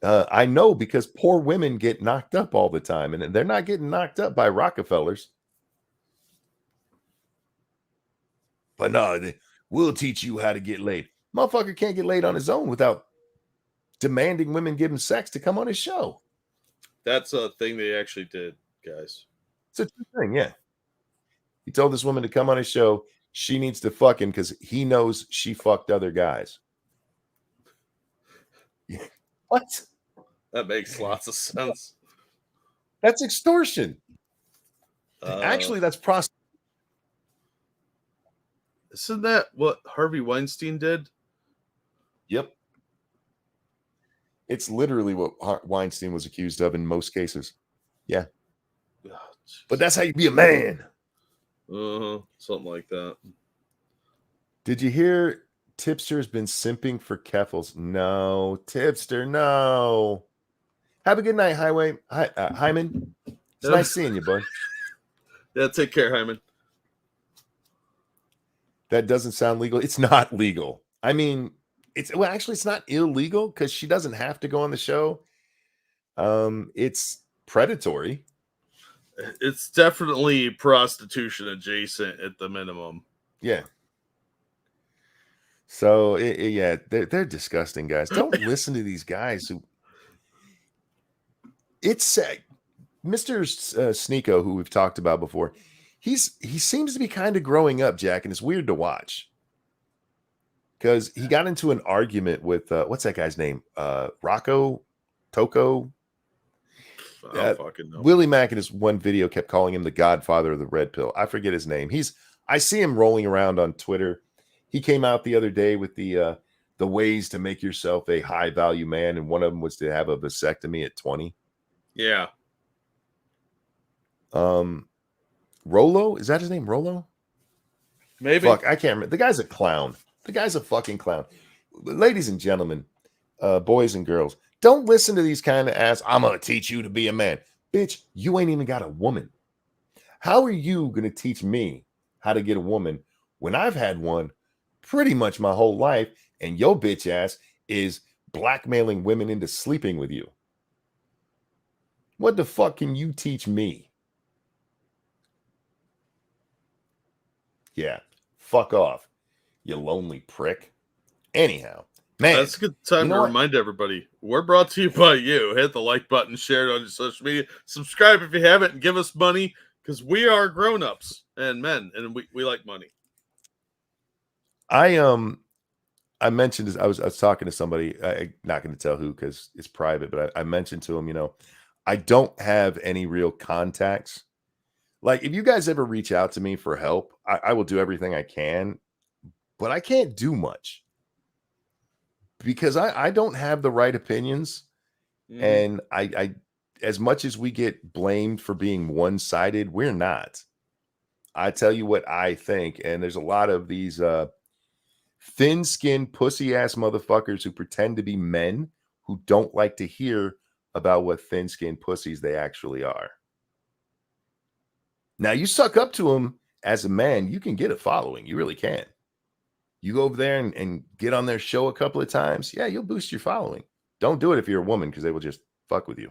I know because poor women get knocked up all the time, and they're not getting knocked up by Rockefellers. But no, we'll teach you how to get laid. Motherfucker can't get laid on his own without demanding women give him sex to come on his show. That's a thing they actually did, guys. It's a true thing, yeah. He told this woman to come on his show. She needs to fuck him because he knows she fucked other guys. What? That makes lots of sense. That's extortion. Actually, that's prostitution. Isn't that what Harvey Weinstein did? Yep. It's literally what Weinstein was accused of in most cases. Yeah. Oh, but that's how you be a man. Something like that. Did you hear Tipster's been simping for Keffels? No, Tipster, no. Have a good night, Hyman. It's nice seeing you, bud. Yeah, take care, Hyman. That doesn't sound legal. It's not legal. I mean, it's not illegal because she doesn't have to go on the show. It's predatory. It's definitely prostitution adjacent at the minimum. Yeah. So yeah, they're disgusting guys. Don't listen to these guys who. It's Mr. Sneeko, who we've talked about before. He seems to be kind of growing up, Jack, and it's weird to watch because he got into an argument with what's that guy's name? Rocco Toko. I don't fucking know. Willie Mack in his one video kept calling him the godfather of the red pill. I forget his name. I see him rolling around on Twitter. He came out the other day with the ways to make yourself a high value man, and one of them was to have a vasectomy at 20. Yeah. Rolo, is that his name? Rolo? Maybe. Fuck, I can't remember. The guy's a clown. The guy's a fucking clown. Ladies and gentlemen, boys and girls, don't listen to these kind of ass. I'm gonna teach you to be a man, bitch. You ain't even got a woman. How are you gonna teach me how to get a woman when I've had one pretty much my whole life, and your bitch ass is blackmailing women into sleeping with you? What the fuck can you teach me? Yeah, fuck off, you lonely prick. Anyhow, man, that's a good time to remind everybody we're brought to you by you. Hit the like button, share it on your social media, subscribe if you haven't, and give us money because we are grown-ups and men, and we like money. I mentioned this. I was talking to somebody. I'm not going to tell who because it's private, but I mentioned to him, I don't have any real contacts. Like, if you guys ever reach out to me for help, I will do everything I can, but I can't do much because I don't have the right opinions. Mm-hmm. And I, as much as we get blamed for being one-sided, we're not. I tell you what I think. And there's a lot of these thin-skinned, pussy-ass motherfuckers who pretend to be men who don't like to hear about what thin-skinned pussies they actually are. Now, you suck up to them as a man, you can get a following. You really can. You go over there and get on their show a couple of times. Yeah, you'll boost your following. Don't do it if you're a woman because they will just fuck with you.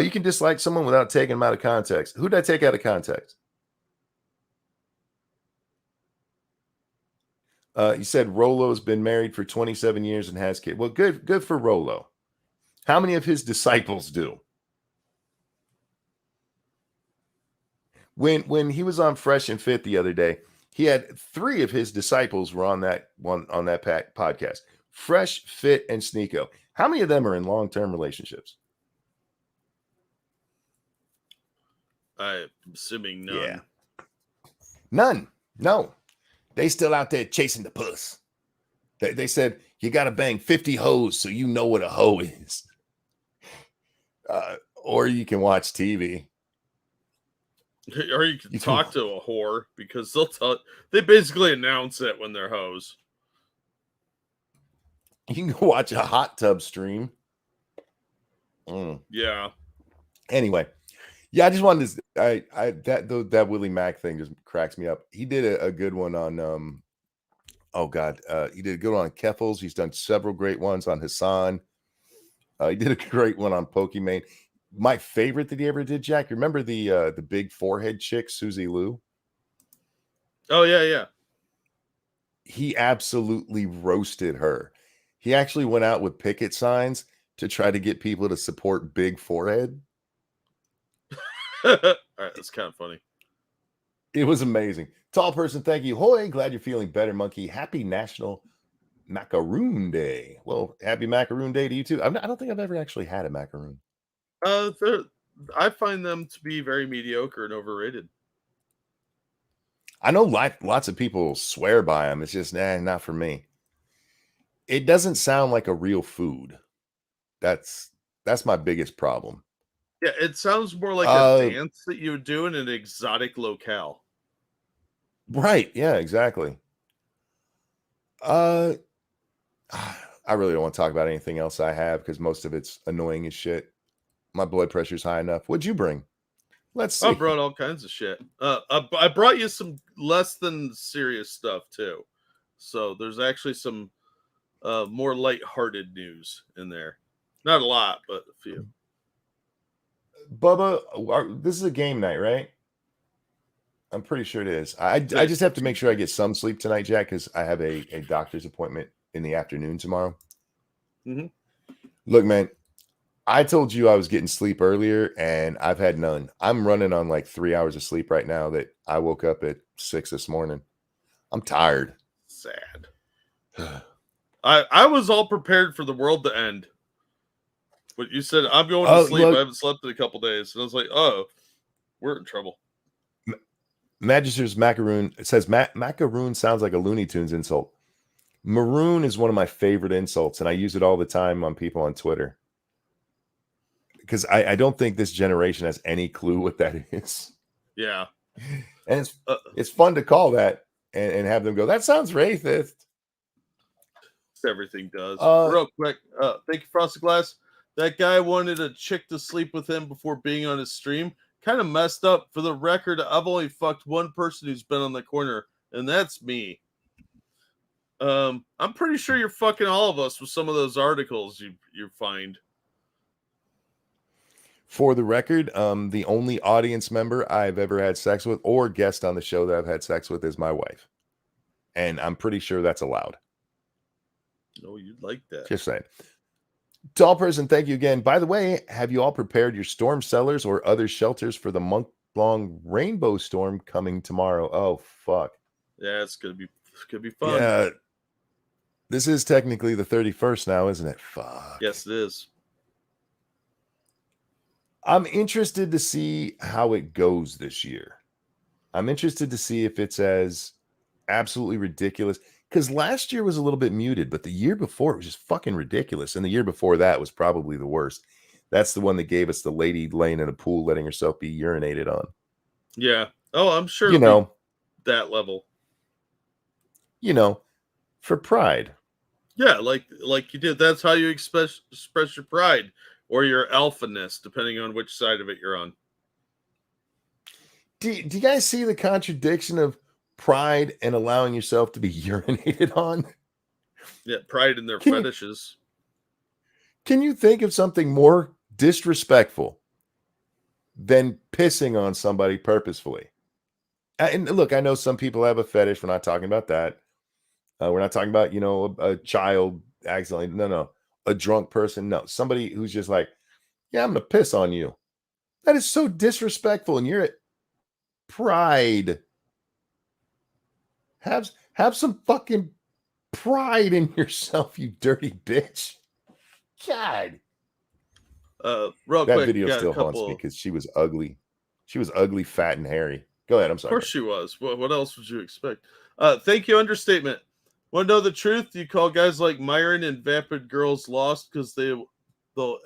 You can dislike someone without taking them out of context. Who did I take out of context? You said Rolo's been married for 27 years and has kids. Well, good for Rolo. How many of his disciples do? When he was on Fresh and Fit the other day, he had 3 of his disciples were on that podcast. Fresh, Fit, and Sneeko. How many of them are in long-term relationships? I'm assuming none. Yeah. None. No. They still out there chasing the puss. They said, you got to bang 50 hoes so you know what a hoe is. Or you can watch TV. Or you can talk to a whore because they basically announce it when they're hoes. You can go watch a hot tub stream. Yeah. Anyway, yeah, I just wanted to. That Willie Mack thing just cracks me up. He did a good one on he did a good one on Keffels. He's done several great ones on Hassan. He did a great one on Pokimane. My favorite that he ever did, Jack. Remember the big forehead chick, Susie Liu? Oh yeah. He absolutely roasted her. He actually went out with picket signs to try to get people to support big forehead. All right, that's kind of funny. It was amazing. Tall person, thank you. Hoy, glad you're feeling better, monkey. Happy National Macaroon Day. Well, happy Macaroon Day to you too. I don't think I've ever actually had a macaroon. I find them to be very mediocre and overrated. I know lots of people swear by them. It's just not for me. It doesn't sound like a real food. That's my biggest problem. Yeah, it sounds more like a dance that you would do in an exotic locale. Right. Yeah, exactly. I really don't want to talk about anything else I have because most of it's annoying as shit. My blood pressure's high enough. What'd you bring? Let's see. I brought all kinds of shit. I brought you some less than serious stuff too. So there's actually some more lighthearted news in there. Not a lot, but a few. Bubba, this is a game night, right? I'm pretty sure it is. I just have to make sure I get some sleep tonight, Jack, because I have a doctor's appointment in the afternoon tomorrow. Mm-hmm. Look, man, I told you I was getting sleep earlier, and I've had none. I'm running on like 3 hours of sleep right now that I woke up at 6 this morning. I'm tired. Sad. I was all prepared for the world to end. But you said, I'm going to sleep. Look, I haven't slept in a couple days. And I was like, oh, we're in trouble. Magister's Macaroon. It says Macaroon sounds like a Looney Tunes insult. Maroon is one of my favorite insults, and I use it all the time on people on Twitter. Because I don't think this generation has any clue what that is. Yeah. And it's fun to call that and have them go, that sounds racist. Everything does. Real quick, thank you, Frosted Glass. That guy wanted a chick to sleep with him before being on his stream. Kind of messed up. For the record, I've only fucked one person who's been on the corner, and that's me. I'm pretty sure you're fucking all of us with some of those articles you find. For the record, the only audience member I've ever had sex with or guest on the show that I've had sex with is my wife. And I'm pretty sure that's allowed. No, you'd like that. Just saying. Tall person, thank you again. By the way, have you all prepared your storm cellars or other shelters for the month-long rainbow storm coming tomorrow? Oh, fuck. Yeah, it's gonna be fun. Yeah. This is technically the 31st now, isn't it? Fuck. Yes, it is. I'm interested to see how it goes this year. I'm interested to see if it's as absolutely ridiculous. Because last year was a little bit muted, but the year before it was just fucking ridiculous. And the year before that was probably the worst. That's the one that gave us the lady laying in a pool letting herself be urinated on. Yeah. Oh, I'm sure that level. For pride. Yeah, like you did. That's how you express your pride or your alphaness, depending on which side of it you're on. Do you guys see the contradiction of pride and allowing yourself to be urinated on? Yeah, pride in their fetishes. Can you think of something more disrespectful than pissing on somebody purposefully? And look, I know some people have a fetish. We're not talking about that. We're not talking about, a child accidentally. No. A drunk person. No. Somebody who's just like, yeah, I'm going to piss on you. That is so disrespectful. And you're at pride. Have some fucking pride in yourself, you dirty bitch. God. Real that quick, video still haunts me because she was ugly. She was ugly, fat, and hairy. Go ahead. I'm Of sorry. course she was. What else would you expect? Thank you. Understatement. Want to know the truth? You call guys like Myron and vapid girls lost because they'll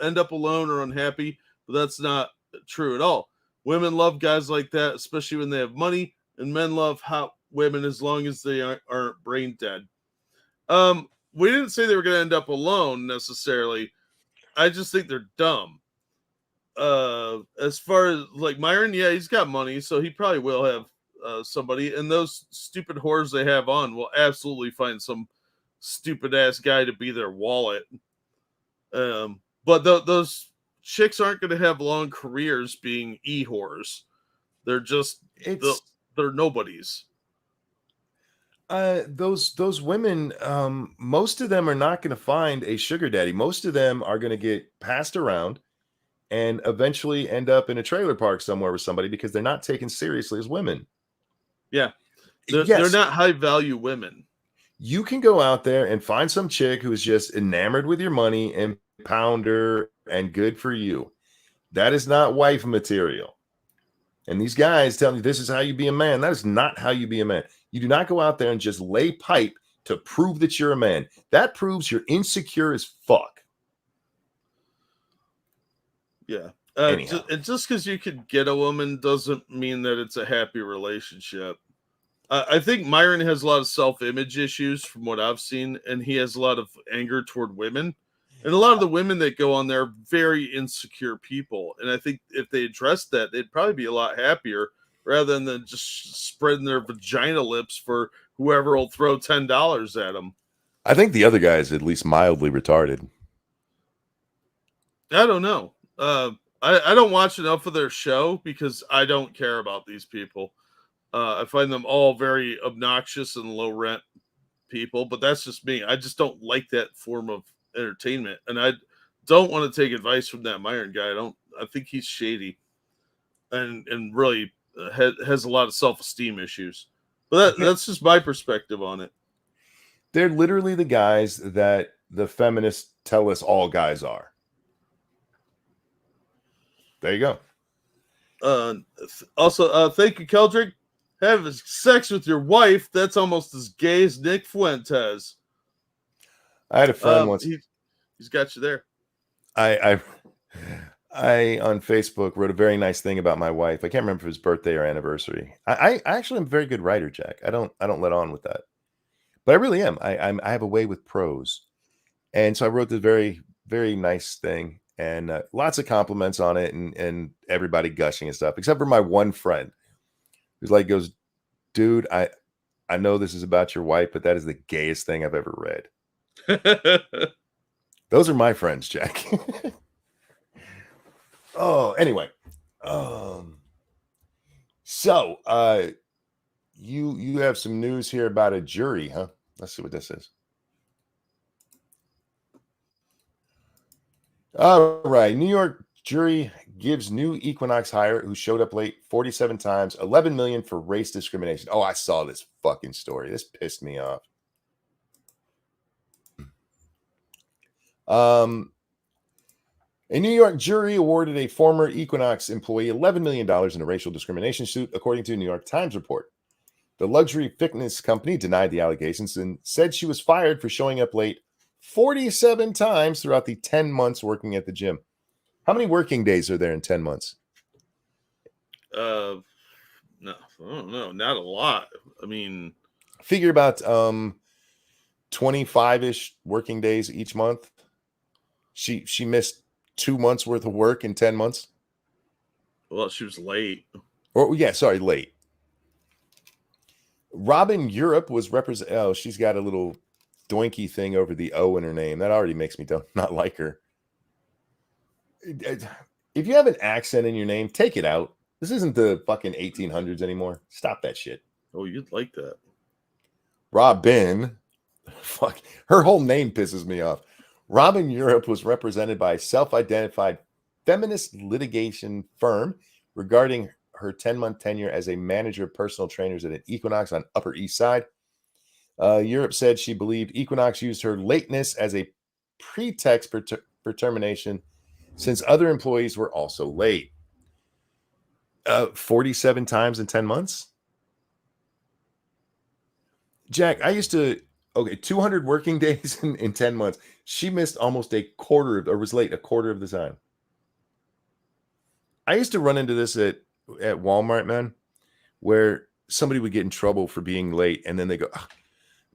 end up alone or unhappy, but that's not true at all. Women love guys like that, especially when they have money, and men love hot women as long as they aren't brain dead. We didn't say they were going to end up alone necessarily. I just think they're dumb. As far as like Myron, yeah, he's got money, so he probably will have somebody, and those stupid whores they have on will absolutely find some stupid ass guy to be their wallet. But those chicks aren't going to have long careers being whores. They're just they're nobodies. Those women, most of them are not going to find a sugar daddy. Most of them are going to get passed around and eventually end up in a trailer park somewhere with somebody because they're not taken seriously as women. Yeah. They're not high value women. You can go out there and find some chick who is just enamored with your money and pound her and good for you. That is not wife material. And these guys telling you this is how you be a man. That is not how you be a man. You do not go out there and just lay pipe to prove that you're a man. That proves you're insecure as fuck. Yeah. Just because you could get a woman doesn't mean that it's a happy relationship. I think Myron has a lot of self-image issues from what I've seen, and he has a lot of anger toward women. And a lot of the women that go on there are very insecure people. And I think if they addressed that, they'd probably be a lot happier rather than just spreading their vagina lips for whoever will throw $10 at them. I think the other guy is at least mildly retarded. I don't know. I don't watch enough of their show because I don't care about these people. I find them all very obnoxious and low rent people, but that's just me. I just don't like that form of entertainment, and I don't want to take advice from that Myron guy. I think he's shady, and really has a lot of self-esteem issues. But that's just my perspective on it. They're literally the guys that the feminists tell us all guys are. There you go. Also, thank you, Keldrick. Having sex with your wife, that's almost as gay as Nick Fuentes. I had a friend once. He's got you there. I on Facebook wrote a very nice thing about my wife. I can't remember if it was birthday or anniversary. I actually am a very good writer, Jack. I don't let on with that, but I really am. I have a way with prose, and so I wrote this very, very nice thing, and lots of compliments on it, and everybody gushing and stuff, except for my one friend who's like, goes, dude, I know this is about your wife, but that is the gayest thing I've ever read. Those are my friends, Jack. Oh, anyway. So you have some news here about a jury, huh? Let's see what this is. All right. New York jury gives new Equinox hire who showed up late 47 times, 11 million for race discrimination. Oh, I saw this fucking story. This pissed me off. A New York jury awarded a former Equinox employee $11 million in a racial discrimination suit, according to a New York Times report. The luxury fitness company denied the allegations and said she was fired for showing up late 47 times throughout the 10 months working at the gym. How many working days are there in 10 months? No, I don't know. Not a lot. I mean, figure about 25-ish working days each month. She missed 2 months worth of work in 10 months. Well, she was late. Late. Robin Europe was she's got a little doinky thing over the O in her name. That already makes me not like her. If you have an accent in your name, take it out. This isn't the fucking 1800s anymore. Stop that shit. Oh, you'd like that. Robin. Fuck. Her whole name pisses me off. Robin Europe was represented by a self-identified feminist litigation firm regarding her 10-month tenure as a manager of personal trainers at an Equinox on Upper East Side. Europe said she believed Equinox used her lateness as a pretext for termination since other employees were also late. 47 times in 10 months. Jack, I used to, 200 working days in 10 months. She missed almost a quarter, or was late a quarter of the time. I used to run into this at Walmart, man, where somebody would get in trouble for being late, and then they go, "Ah,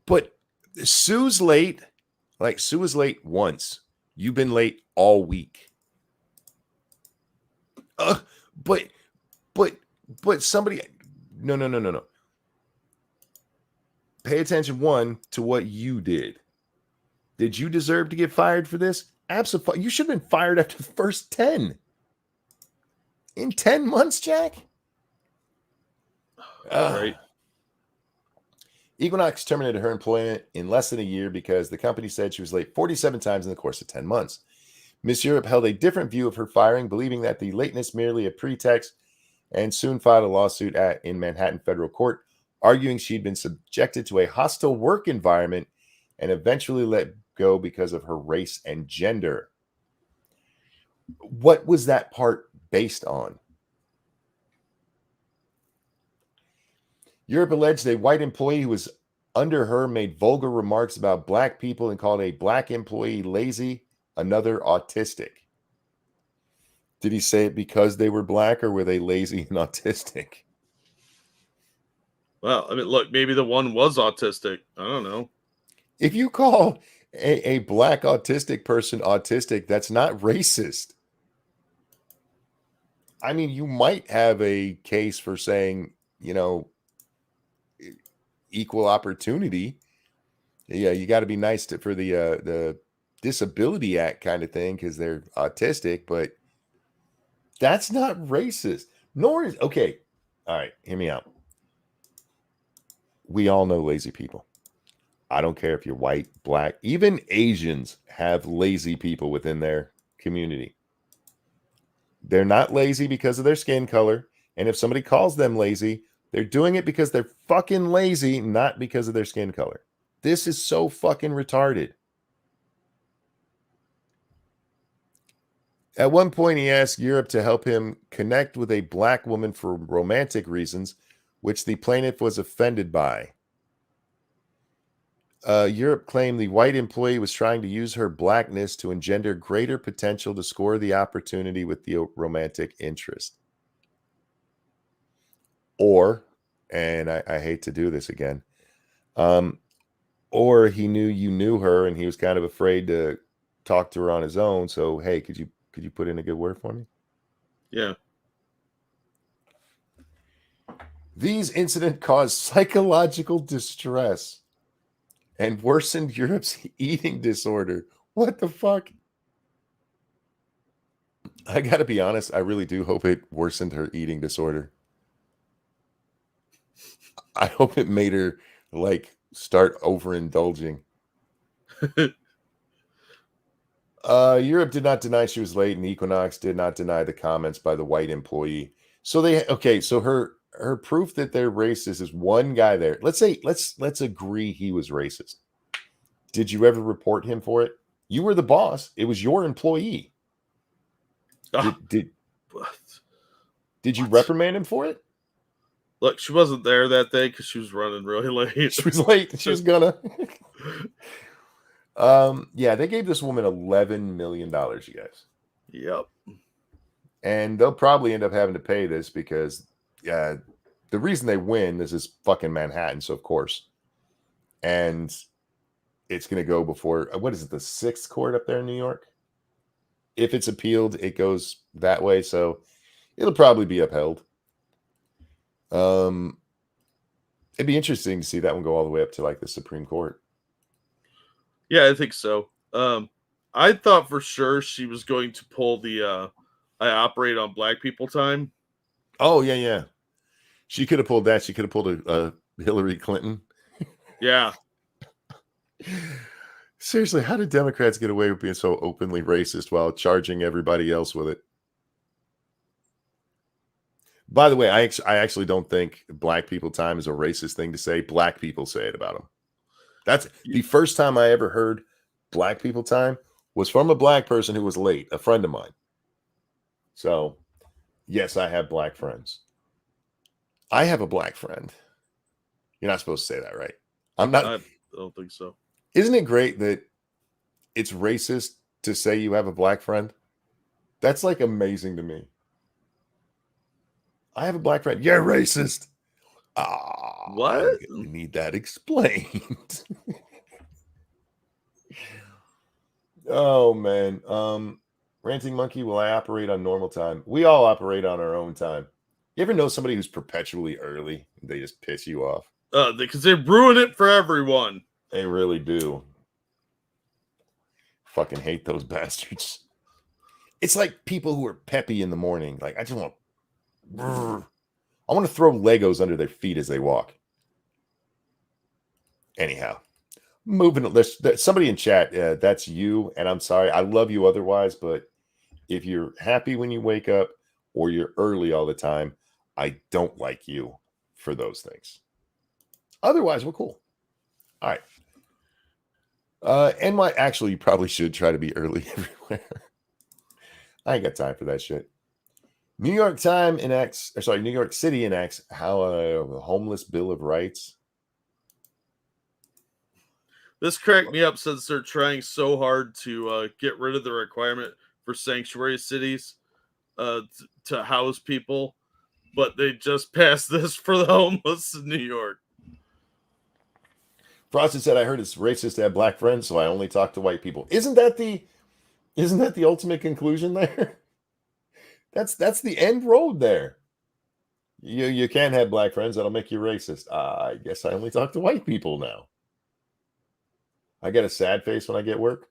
but Sue's late." Like, Sue was late once. You've been late all week. But somebody, no. Pay attention, one, to what you did. Did you deserve to get fired for this? Absolutely. You should have been fired after the first 10. In 10 months, Jack? Right. Equinox terminated her employment in less than a year because the company said she was late 47 times in the course of 10 months. Miss Europe held a different view of her firing, believing that the lateness merely a pretext, and soon filed a lawsuit in Manhattan federal court, arguing she'd been subjected to a hostile work environment and eventually let go because of her race and gender. What was that part based on? Europe alleged a white employee who was under her made vulgar remarks about black people and called a black employee lazy, another autistic. Did he say it because they were black, or were they lazy and autistic? Well, I mean, look, maybe the one was autistic. I don't know. If you call a black autistic person autistic, that's not racist. I mean, you might have a case for saying, equal opportunity. Yeah, you got to be nice for the Disability Act kind of thing because they're autistic, but that's not racist. Nor is, okay, all right, hear me out. We all know lazy people. I don't care if you're white, black, even Asians have lazy people within their community. They're not lazy because of their skin color. And if somebody calls them lazy, they're doing it because they're fucking lazy, not because of their skin color. This is so fucking retarded. At one point, he asked Europe to help him connect with a black woman for romantic reasons, which the plaintiff was offended by. Europe claimed the white employee was trying to use her blackness to engender greater potential to score the opportunity with the romantic interest. Or, and I hate to do this again, or he knew you knew her and he was kind of afraid to talk to her on his own. So, hey, could you put in a good word for me? Yeah. These incidents caused psychological distress and worsened Europe's eating disorder. What the fuck? I gotta be honest, I really do hope it worsened her eating disorder. I hope it made her start overindulging. Europe did not deny she was late, and Equinox did not deny the comments by the white employee. So so her proof that they're racist is one guy there. Let's agree he was racist. Did you ever report him for it? You were the boss. It was your employee. Did you reprimand him for it? Look, she wasn't there that day because she was running really late. She was late. She was gonna. Yeah, they gave this woman $11 million, you guys. Yep. And they'll probably end up having to pay this because the reason they win, this is fucking Manhattan, so of course. And it's going to go before, what is it, the 6th court up there in New York? If it's appealed, it goes that way, so it'll probably be upheld. It'd be interesting to see that one go all the way up to the Supreme Court. Yeah, I think so. I thought for sure she was going to pull the I operate on black people time. Oh, yeah. She could have pulled that. She could have pulled a Hillary Clinton. Yeah. Seriously, how did Democrats get away with being so openly racist while charging everybody else with it? By the way, I actually don't think black people time is a racist thing to say. Black people say it about them. That's the first time I ever heard black people time was from a black person who was late, a friend of mine. So, Yes, I have black friends. I have a black friend. You're not supposed to say that, right? I'm not. I don't think so. Isn't it great that it's racist to say you have a black friend? That's like amazing to me. I have a black friend. You're racist. What? I'm gonna need that explained. Oh man. Ranting Monkey, will I operate on normal time? We all operate on our own time. You ever know somebody who's perpetually early? They just piss you off. Because they ruin it for everyone. They really do. Fucking hate those bastards. It's like people who are peppy in the morning. Like, I just want to throw Legos under their feet as they walk. Anyhow, moving. There's somebody in chat. That's you, and I'm sorry. I love you otherwise, but if you're happy when you wake up or you're early all the time, I don't like you for those things. Otherwise, we're cool. All right. Actually, you probably should try to be early everywhere. I ain't got time for that shit. New York City enacts how a homeless bill of rights. This cracked me up since they're trying so hard to get rid of the requirement for sanctuary cities to house people, but they just passed this for the homeless in New York. Frosted said, "I heard it's racist to have black friends, so I only talk to white people." Isn't that the ultimate conclusion there? That's the end road there. You can't have black friends. That'll make you racist. I guess I only talk to white people now. I get a sad face when I get work.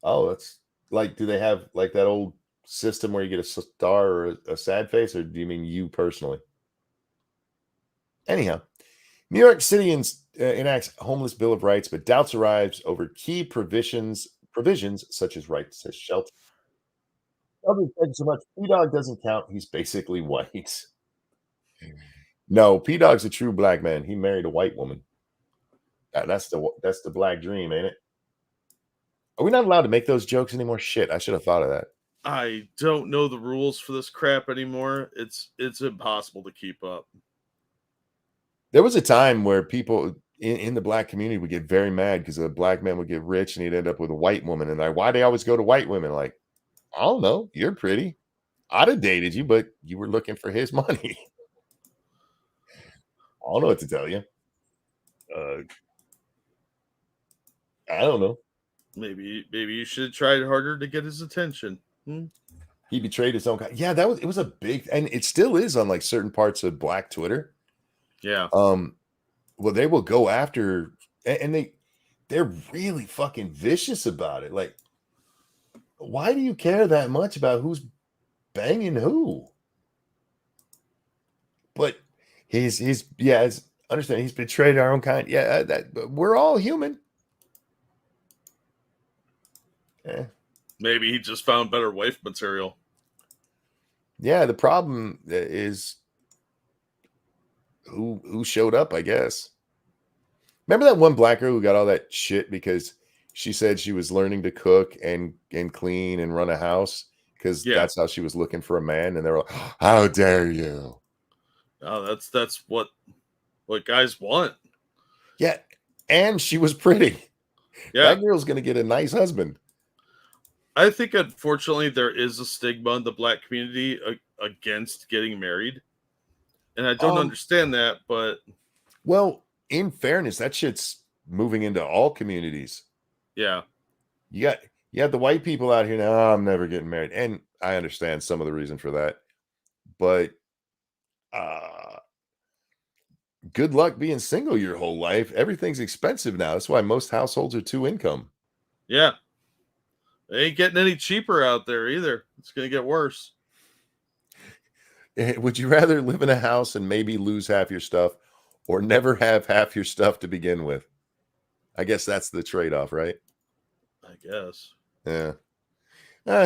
Oh, that's like, do they have like that old system where you get a star or a sad face, or do you mean you personally? Anyhow, New York City enacts homeless bill of rights, but doubts arrives over key provisions such as rights to shelter. Thank you so much. P-Dog doesn't count. He's basically white. No, P-Dog's a true black man. He married a white woman. That's the black dream, ain't it? Are we not allowed to make those jokes anymore? Shit, I should have thought of that. I don't know the rules for this crap anymore. It's impossible to keep up. There was a time where people in the black community would get very mad because a black man would get rich and he'd end up with a white woman. And why they always go to white women? Like, I don't know. You're pretty. I'd have dated you, but you were looking for his money. I don't know what to tell you. I don't know. Maybe you should have tried harder to get his attention. He betrayed his own kind. Yeah, it was a big, and it still is on like certain parts of black Twitter. Yeah. Well, they will go after, and they're really fucking vicious about it. Like, why do you care that much about who's banging who? But understand he's betrayed our own kind. Yeah, that we're all human. Yeah. Maybe he just found better wife material. Yeah, the problem is who showed up, I guess. Remember that one black girl who got all that shit because she said she was learning to cook and clean and run a house because that's how she was looking for a man, and they were like, "How dare you?" Oh, that's what guys want. Yeah, and she was pretty. Yeah, that girl's gonna get a nice husband. I think, unfortunately, there is a stigma in the black community against getting married, and I don't understand that. But well, in fairness, that shit's moving into all communities. Yeah, you have the white people out here now. Oh, I'm never getting married, and I understand some of the reason for that, but good luck being single your whole life. Everything's expensive now. That's why most households are two income. Yeah. They ain't getting any cheaper out there either. It's going to get worse. Would you rather live in a house and maybe lose half your stuff or never have half your stuff to begin with? I guess that's the trade-off, right? I guess. Yeah.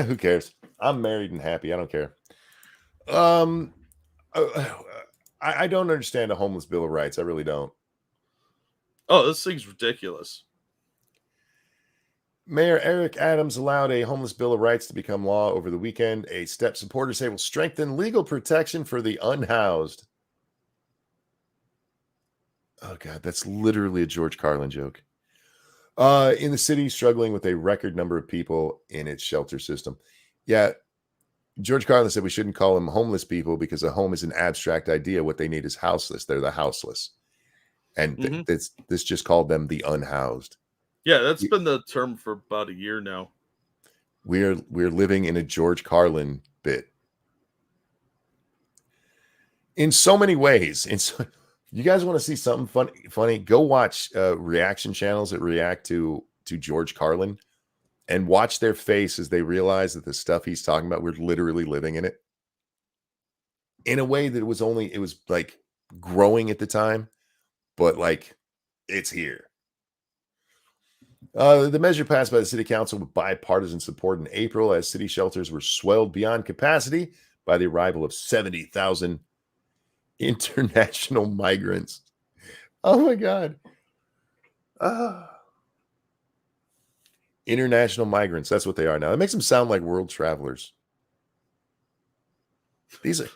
Who cares? I'm married and happy. I don't care. I don't understand a homeless bill of rights. I really don't. Oh, this thing's ridiculous. Mayor Eric Adams allowed a homeless Bill of Rights to become law over the weekend, a step supporters say will strengthen legal protection for the unhoused. Oh, God, that's literally a George Carlin joke. In the city, struggling with a record number of people in its shelter system. Yeah, George Carlin said we shouldn't call them homeless people because a home is an abstract idea. What they need is houseless. They're the houseless. And this just called them the unhoused. Yeah, that's been the term for about a year now. We're living in a George Carlin bit. In so many ways. You guys want to see something funny? Go watch reaction channels that react to George Carlin and watch their face as they realize that the stuff he's talking about, we're literally living in it. In a way that it was like growing at the time, but like it's here. The measure passed by the city council with bipartisan support in April as city shelters were swelled beyond capacity by the arrival of 70,000 international migrants. Oh my God. International migrants. That's what they are now. It makes them sound like world travelers. These are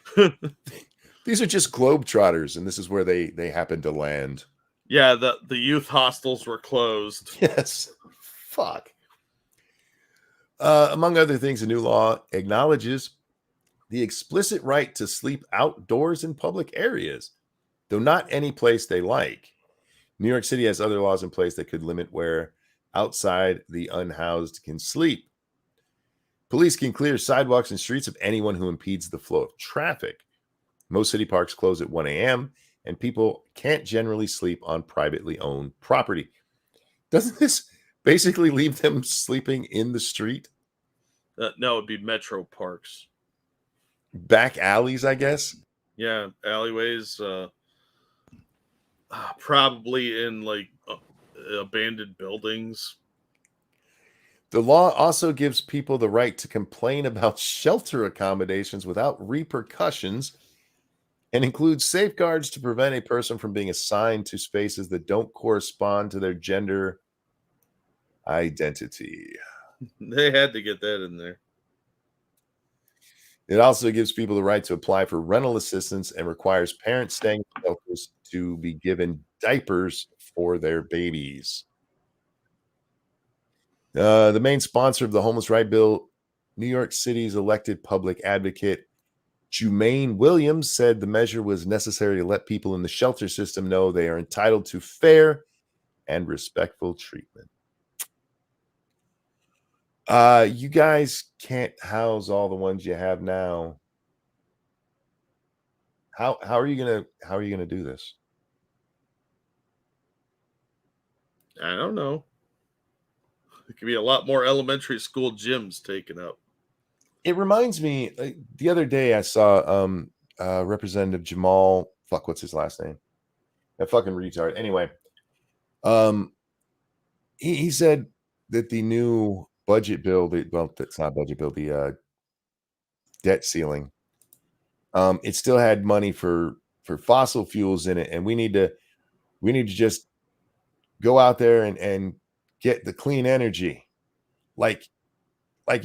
just globetrotters, and this is where they happen to land. Yeah, the youth hostels were closed. Yes. Fuck. Among other things, the new law acknowledges the explicit right to sleep outdoors in public areas, though not any place they like. New York City has other laws in place that could limit where outside the unhoused can sleep. Police can clear sidewalks and streets of anyone who impedes the flow of traffic. Most city parks close at 1 a.m., and people can't generally sleep on privately owned property. Doesn't this basically leave them sleeping in the street? No, it'd be metro parks. Back alleys, I guess. Yeah, alleyways. Probably in like abandoned buildings. The law also gives people the right to complain about shelter accommodations without repercussions and includes safeguards to prevent a person from being assigned to spaces that don't correspond to their gender identity. They had to get that in there. It also gives people the right to apply for rental assistance and requires parents staying in shelters to be given diapers for their babies. The main sponsor of the homeless right bill, New York City's elected public advocate, Jumaine Williams, said the measure was necessary to let people in the shelter system know they are entitled to fair and respectful treatment. You guys can't house all the ones you have now. How are you gonna do this? I don't know. It could be a lot more elementary school gyms taken up. It reminds me, the other day I saw Representative Jamal, what's his last name? That fucking retard. Anyway, he said that the new budget bill, that's not budget bill, the debt ceiling, it still had money for fossil fuels in it, and we need to just go out there and get the clean energy. Like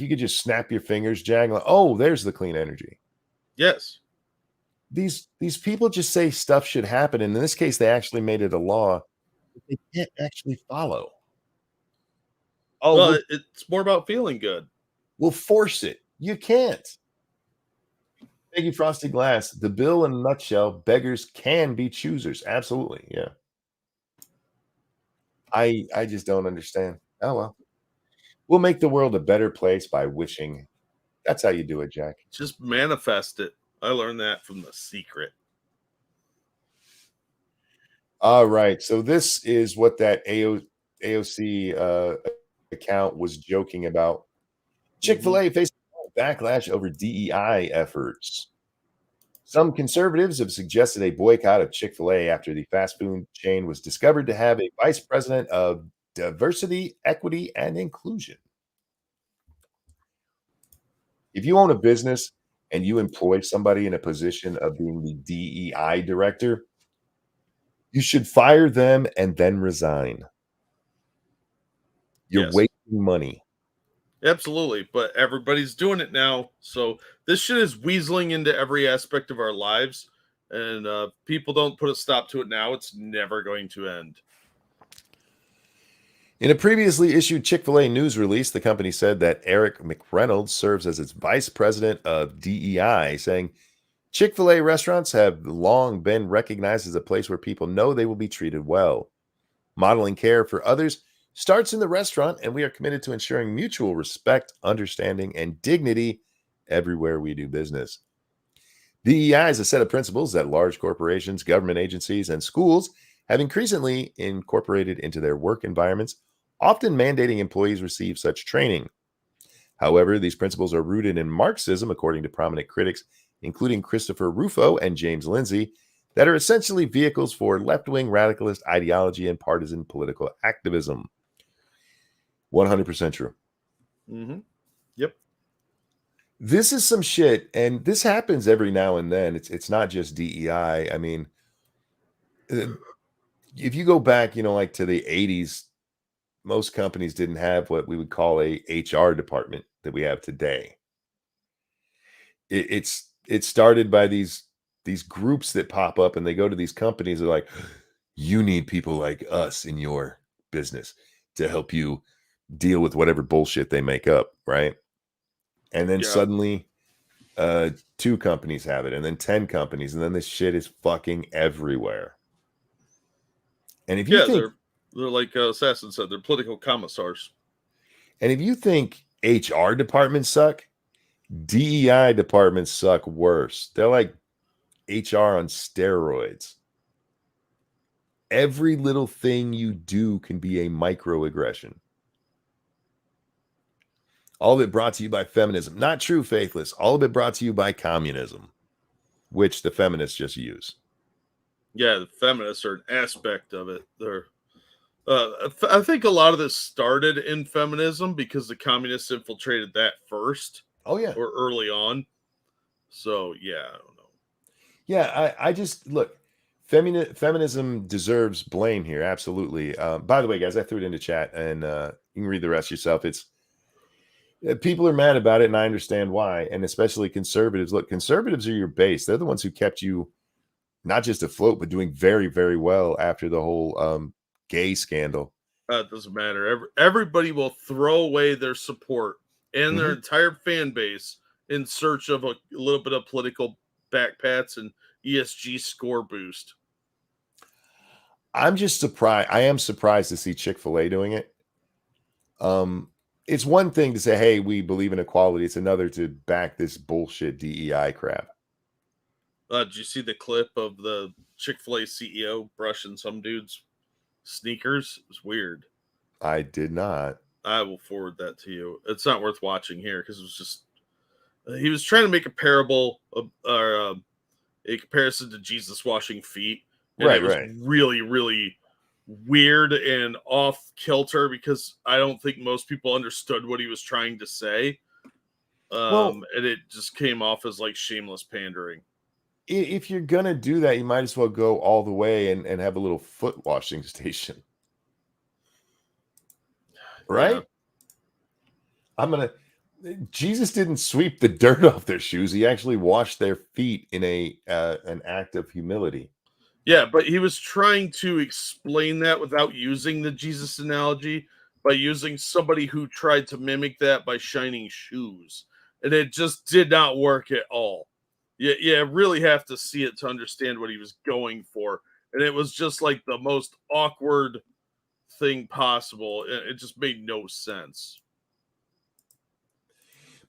you could just snap your fingers, Jag, like, oh, there's the clean energy. Yes. These people just say stuff should happen, and in this case, they actually made it a law that they can't actually follow. Oh, well, it's more about feeling good. We'll force it. You can't. Thank you, Frosty Glass. The bill in a nutshell, beggars can be choosers. Absolutely, yeah. I just don't understand. Oh, well. We'll make the world a better place by wishing. That's how you do it, Jack. Just manifest it. I learned that from The Secret. All right. So this is what that AOC account was joking about. Chick-fil-A facing backlash over DEI efforts. Some conservatives have suggested a boycott of Chick-fil-A after the fast food chain was discovered to have a vice president of diversity, equity, and inclusion. If you own a business and you employ somebody in a position of being the DEI director, you should fire them and then resign. You're money. Absolutely, but everybody's doing it now. So this shit is weaseling into every aspect of our lives, and people don't put a stop to it now. It's never going to end. In a previously issued Chick-fil-A news release, the company said that Eric McReynolds serves as its vice president of DEI, saying Chick-fil-A restaurants have long been recognized as a place where people know they will be treated well. Modeling care for others starts in the restaurant, and we are committed to ensuring mutual respect, understanding, and dignity everywhere we do business. DEI is a set of principles that large corporations, government agencies, and schools have increasingly incorporated into their work environments, often mandating employees receive such training. However, these principles are rooted in Marxism, according to prominent critics, including Christopher Rufo and James Lindsay, that are essentially vehicles for left-wing radicalist ideology and partisan political activism. 100% true. Mm-hmm. Yep. This is some shit, and this happens every now and then. It's not just DEI. I mean, if you go back, like to the 80s, most companies didn't have what we would call a HR department that we have today. It started by these groups that pop up, and they go to these companies. They're like, you need people like us in your business to help you deal with whatever bullshit they make up, right? And then suddenly 2 companies have it, and then 10 companies, and then this shit is fucking everywhere. And if you think they're like Assassin said, they're political commissars. And if you think HR departments suck, DEI departments suck worse. They're like HR on steroids. Every little thing you do can be a microaggression. All of it brought to you by feminism. Not true, Faithless. All of it brought to you by communism, which the feminists just use. Yeah, the feminists are an aspect of it. I think a lot of this started in feminism because the communists infiltrated that first. Oh, yeah. Or early on. So, yeah, I don't know. Yeah, I just, look, feminism deserves blame here. Absolutely. By the way, guys, I threw it into chat, and you can read the rest yourself. People are mad about it, and I understand why, and especially conservatives. Look, conservatives are your base. They're the ones who kept you not just afloat, but doing very, very well after the whole gay scandal. It doesn't matter. Everybody will throw away their support and their entire fan base in search of a little bit of political backpats and ESG score boost. I'm just surprised. I am surprised to see Chick-fil-A doing it. It's one thing to say, hey, we believe in equality. It's another to back this bullshit DEI crap. Did you see the clip of the Chick-fil-A CEO brushing some dude's sneakers? It was weird. I did not. I will forward that to you. It's not worth watching here because it was just he was trying to make a parable or a comparison to Jesus washing feet, and it was really, really weird and off kilter because I don't think most people understood what he was trying to say. And it just came off as like shameless pandering. If you're gonna do that, you might as well go all the way and have a little foot washing station. Right? Yeah. Jesus didn't sweep the dirt off their shoes. He actually washed their feet in an act of humility. Yeah, but he was trying to explain that without using the Jesus analogy, by using somebody who tried to mimic that by shining shoes. And it just did not work at all. You really have to see it to understand what he was going for. And it was just like the most awkward thing possible. It just made no sense.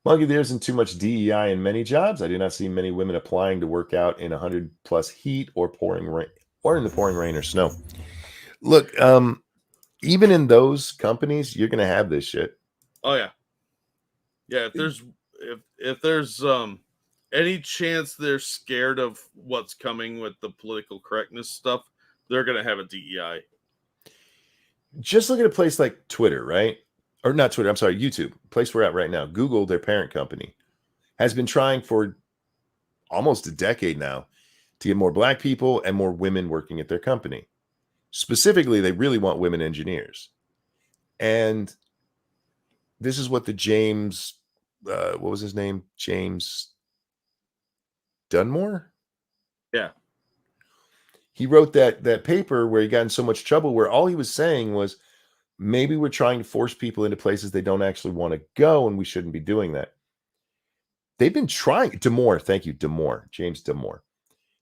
Monkey, there isn't too much DEI in many jobs. I do not see many women applying to work out in 100+ heat or pouring rain, or in the pouring rain or snow. Look, even in those companies, you're going to have this shit. Oh yeah, yeah. If there's any chance they're scared of what's coming with the political correctness stuff, they're going to have a DEI. Just look at a place like Twitter, right? Or not Twitter, I'm sorry, YouTube, place we're at right now. Google, their parent company, has been trying for almost a decade now to get more Black people and more women working at their company. Specifically, they really want women engineers. And this is what the James, what was his name? James Dunmore? Yeah. He wrote that paper where he got in so much trouble where all he was saying was maybe we're trying to force people into places they don't actually want to go, and we shouldn't be doing that. They've been trying. Damore, thank you, Damore, James Damore.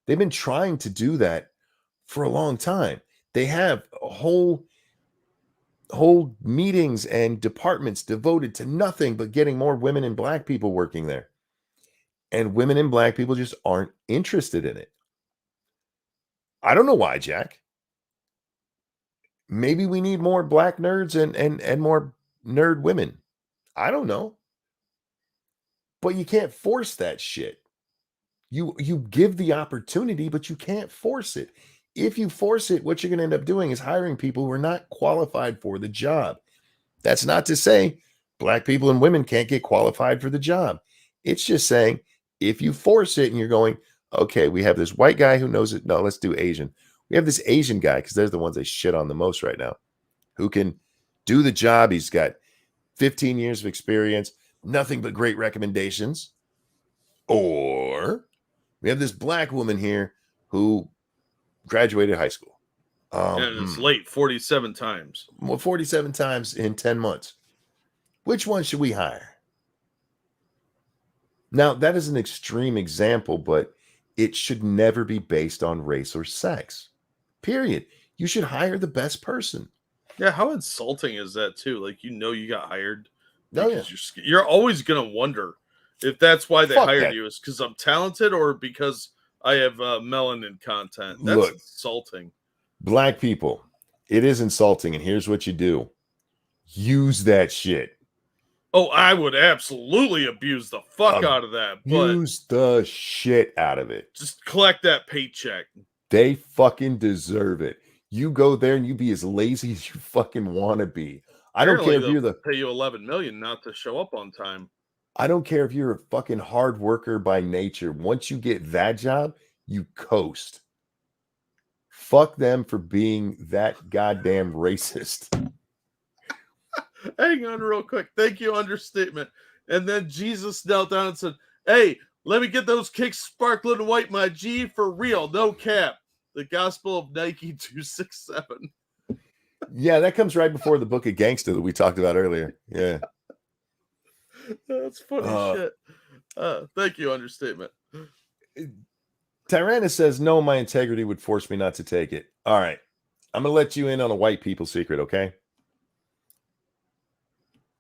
They've been trying to do that for a long time. They have whole meetings and departments devoted to nothing but getting more women and black people working there. And women and black people just aren't interested in it. I don't know why, Jack. Maybe we need more black nerds and more nerd women. I don't know. But you can't force that shit. You give the opportunity, but you can't force it. If you force it, what you're going to end up doing is hiring people who are not qualified for the job. That's not to say black people and women can't get qualified for the job. It's just saying if you force it and you're going, okay, we have this white guy who knows it. No, let's do Asian. We have this Asian guy because they're the ones they shit on the most right now, who can do the job. He's got 15 years of experience, nothing but great recommendations. Or we have this black woman here who graduated high school. And it's late 47 times. Well, 47 times in 10 months. Which one should we hire? Now, that is an extreme example, but it should never be based on race or sex. Period. You should hire the best person. Yeah, how insulting is that too? Like, you got hired Oh, yeah. because you're always gonna wonder if that's why they Fuck hired that. you, is because I'm talented or because I have melanin content. That's Look. insulting. Black people, it is insulting, and here's what you do. Use that shit. Oh, I would absolutely abuse the fuck out of that, but use the shit out of it. just collect that paycheck. They fucking deserve it. You go there and you be as lazy as you fucking want to be. I don't care if you're pay you 11 million not to show up on time. I don't care if you're a fucking hard worker by nature. Once you get that job, you coast. Fuck them for being that goddamn racist. Hang on real quick. Thank you, understatement. And then Jesus knelt down and said, hey, let me get those kicks sparkling white, my G, for real, no cap. The Gospel of Nike 267. Yeah, that comes right before the Book of Gangsta that we talked about earlier. Yeah. That's funny shit. Thank you, understatement. Tyrannus says, no, my integrity would force me not to take it. All right. I'm going to let you in on a white people secret, okay?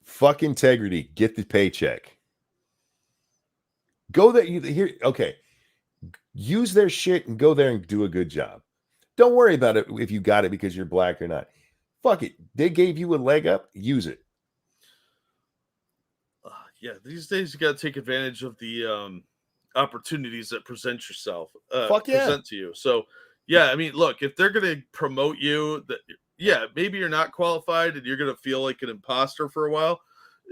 Fuck integrity. Get the paycheck. Go there. Here, okay. Use their shit and go there and do a good job. Don't worry about it if you got it because you're black or not. Fuck it. They gave you a leg up. Use it. Yeah, these days you got to take advantage of the opportunities that present to you. So, yeah, I mean, look, if they're going to promote you, maybe you're not qualified and you're going to feel like an imposter for a while.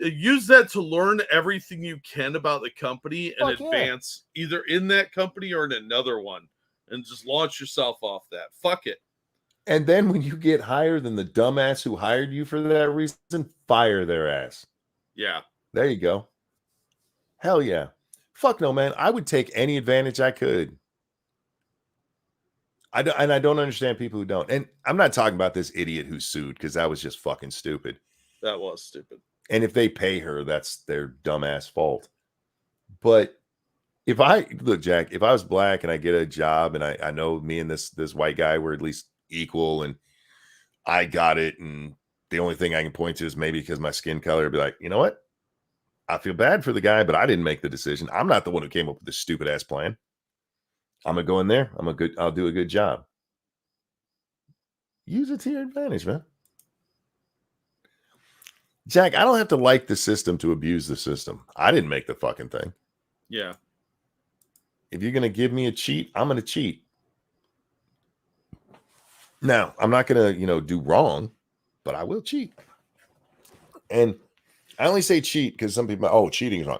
Use that to learn everything you can about the company and advance either in that company or in another one, and just launch yourself off that. Fuck it. And then when you get higher than the dumbass who hired you for that reason, fire their ass. Yeah. There you go. Hell yeah. Fuck no, man. I would take any advantage I could. I don't understand people who don't. And I'm not talking about this idiot who sued because that was just fucking stupid. That was stupid. And if they pay her, that's their dumbass fault. But look, Jack, if I was black and I get a job and I know me and this white guy were at least equal and I got it, and the only thing I can point to is maybe because my skin color, be like, you know what? I feel bad for the guy, but I didn't make the decision. I'm not the one who came up with this stupid ass plan. I'm gonna go in there. I'll do a good job. Use it to your advantage, man. Jack, I don't have to like the system to abuse the system. I didn't make the fucking thing. Yeah. If you're gonna give me a cheat, I'm gonna cheat. Now, I'm not gonna, do wrong, but I will cheat. And I only say cheat because some people, cheating is wrong.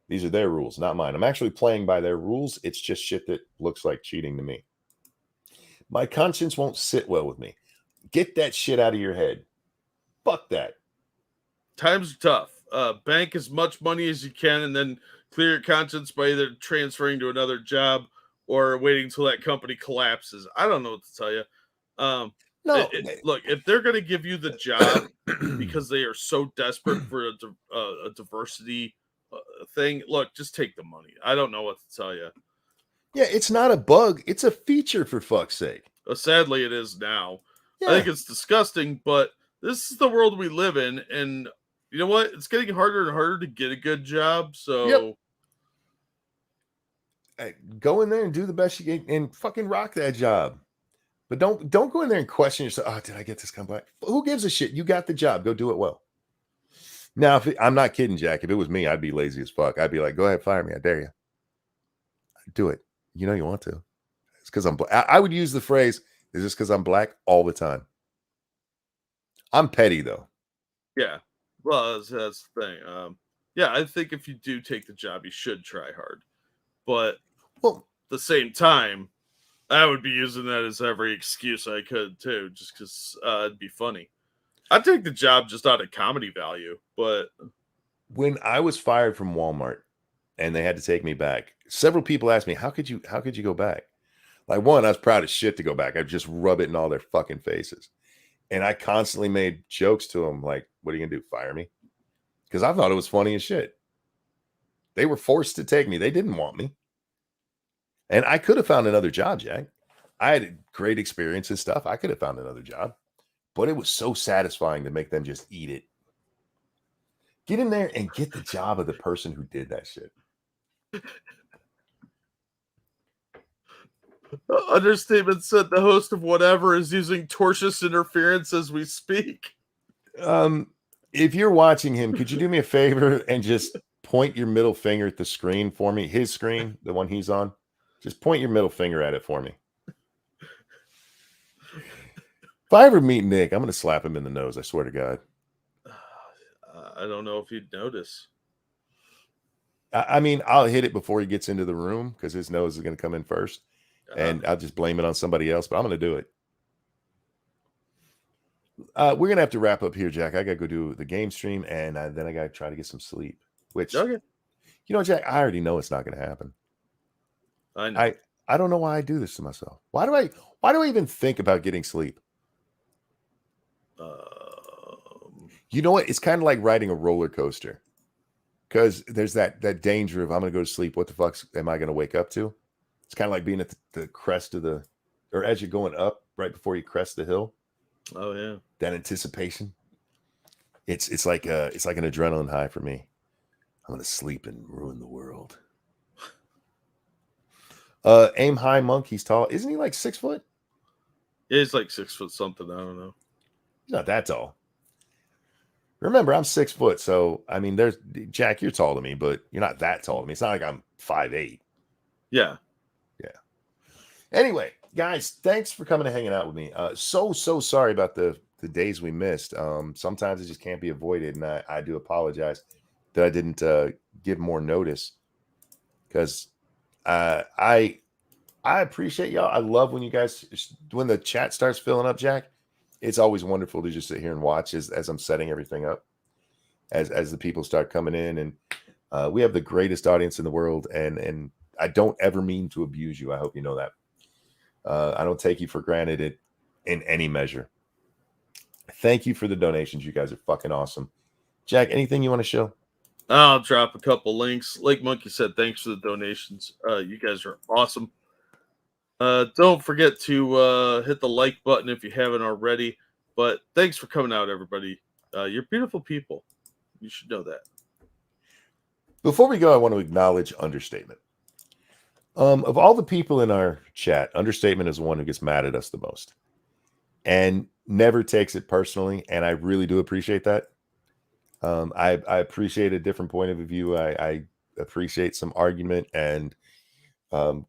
These are their rules, not mine. I'm actually playing by their rules. It's just shit that looks like cheating to me. My conscience won't sit well with me. Get that shit out of your head. Fuck that. times are tough. Bank as much money as you can and then clear your conscience by either transferring to another job or waiting until that company collapses. I don't know what to tell you. No, Look, if they're going to give you the job because they are so desperate for a diversity thing, look, just take the money. I don't know what to tell you. yeah, it's not a bug. It's a feature, for fuck's sake. Sadly, it is now. Yeah. I think it's disgusting, but this is the world we live in. And you know what? It's getting harder and harder to get a good job. So Hey, go in there and do the best you can and fucking rock that job. But don't go in there and question yourself. Oh, did I get this company? Who gives a shit? You got the job. Go do it well. Now, I'm not kidding, Jack. If it was me, I'd be lazy as fuck. I'd be like, go ahead, fire me. I dare you. Do it. You know you want to. It's because I'm black. I would use the phrase, is this because I'm black all the time? I'm petty, though. yeah. Well, that's the thing. Yeah, I think if you do take the job, you should try hard. But Well, at the same time, I would be using that as every excuse I could too, just because it'd be funny. I'd take the job just out of comedy value, but when I was fired from Walmart and they had to take me back, several people asked me, how could you go back? Like, one, I was proud as shit to go back. I'd just rub it in all their fucking faces. And I constantly made jokes to them like, what are you gonna do? Fire me? Because I thought it was funny as shit. They were forced to take me. They didn't want me. And I could have found another job, Jack. I had a great experience and stuff. I could have found another job. But it was so satisfying to make them just eat it. Get in there and get the job of the person who did that shit. Understatement said the host of whatever is using tortious interference as we speak. If you're watching him, could you do me a favor and just point your middle finger at the screen for me? His screen, the one he's on. Just point your middle finger at it for me. If I ever meet Nick, I'm going to slap him in the nose. I swear to God. I don't know if you'd notice. I mean, I'll hit it before he gets into the room because his nose is going to come in first. And I'll just blame it on somebody else, but I'm going to do it. We're going to have to wrap up here, Jack. I got to go do the game stream, and then I got to try to get some sleep. Which, you know, Jack, I already know it's not going to happen. I know. I don't know why I do this to myself. Why do I even think about getting sleep? You know what? It's kind of like riding a roller coaster, because there's that danger of I'm going to go to sleep. What the fuck am I going to wake up to? It's kind of like being at the crest of or as you're going up right before you crest the hill. Oh yeah, that anticipation. It's like an adrenaline high for me. I'm going to sleep and ruin the world. Aim high, monk. He's tall. Isn't he like 6 foot? Yeah, he's like 6 foot something. I don't know. He's not that tall. Remember, I'm 6 foot. So, I mean, Jack, you're tall to me, but you're not that tall to me. It's not like I'm 5'8". Yeah. Yeah. Anyway, guys, thanks for coming and hanging out with me. So sorry about the days we missed. Sometimes it just can't be avoided. And I do apologize that I didn't give more notice, because I appreciate y'all. I love when the chat starts filling up, Jack. It's always wonderful to just sit here and watch as I'm setting everything up, as the people start coming in. And we have the greatest audience in the world. And I don't ever mean to abuse you. I hope you know that. I don't take you for granted in any measure. Thank you for the donations. You guys are fucking awesome. Jack, anything you want to show? I'll drop a couple links. Like Monkey said, thanks for the donations. You guys are awesome. Don't forget to hit the like button if you haven't already. But thanks for coming out, everybody. You're beautiful people. You should know that. Before we go, I want to acknowledge Understatement. Of all the people in our chat, Understatement is the one who gets mad at us the most and never takes it personally. And I really do appreciate that. I appreciate a different point of view. I appreciate some argument and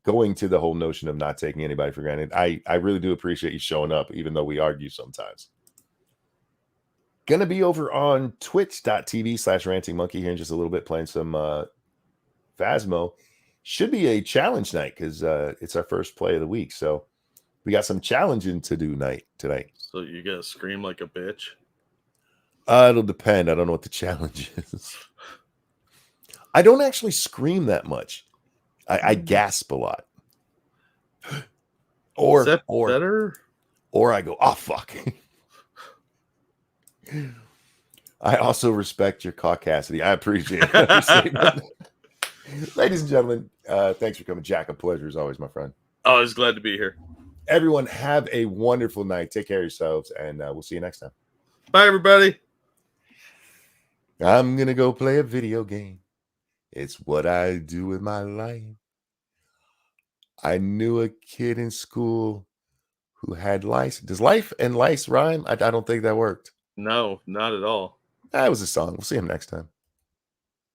going to the whole notion of not taking anybody for granted. I really do appreciate you showing up, even though we argue sometimes. Gonna be over on twitch.tv/rantingmonkey here in just a little bit, playing some Phasmo. Should be a challenge night because it's our first play of the week. So we got some challenging to do tonight. So you gotta scream like a bitch. It'll depend. I don't know what the challenge is. I don't actually scream that much. I gasp a lot. Is Or that better? Or I go, oh fuck. I also respect your caucasity. I appreciate it. Ladies and gentlemen, thanks for coming. Jack, a pleasure as always, my friend. I was glad to be here. Everyone, have a wonderful night. Take care of yourselves, and we'll see you next time. Bye, everybody. I'm going to go play a video game. It's what I do with my life. I knew a kid in school who had lice. Does life and lice rhyme? I don't think that worked. No, not at all. That was a song. We'll see him next time.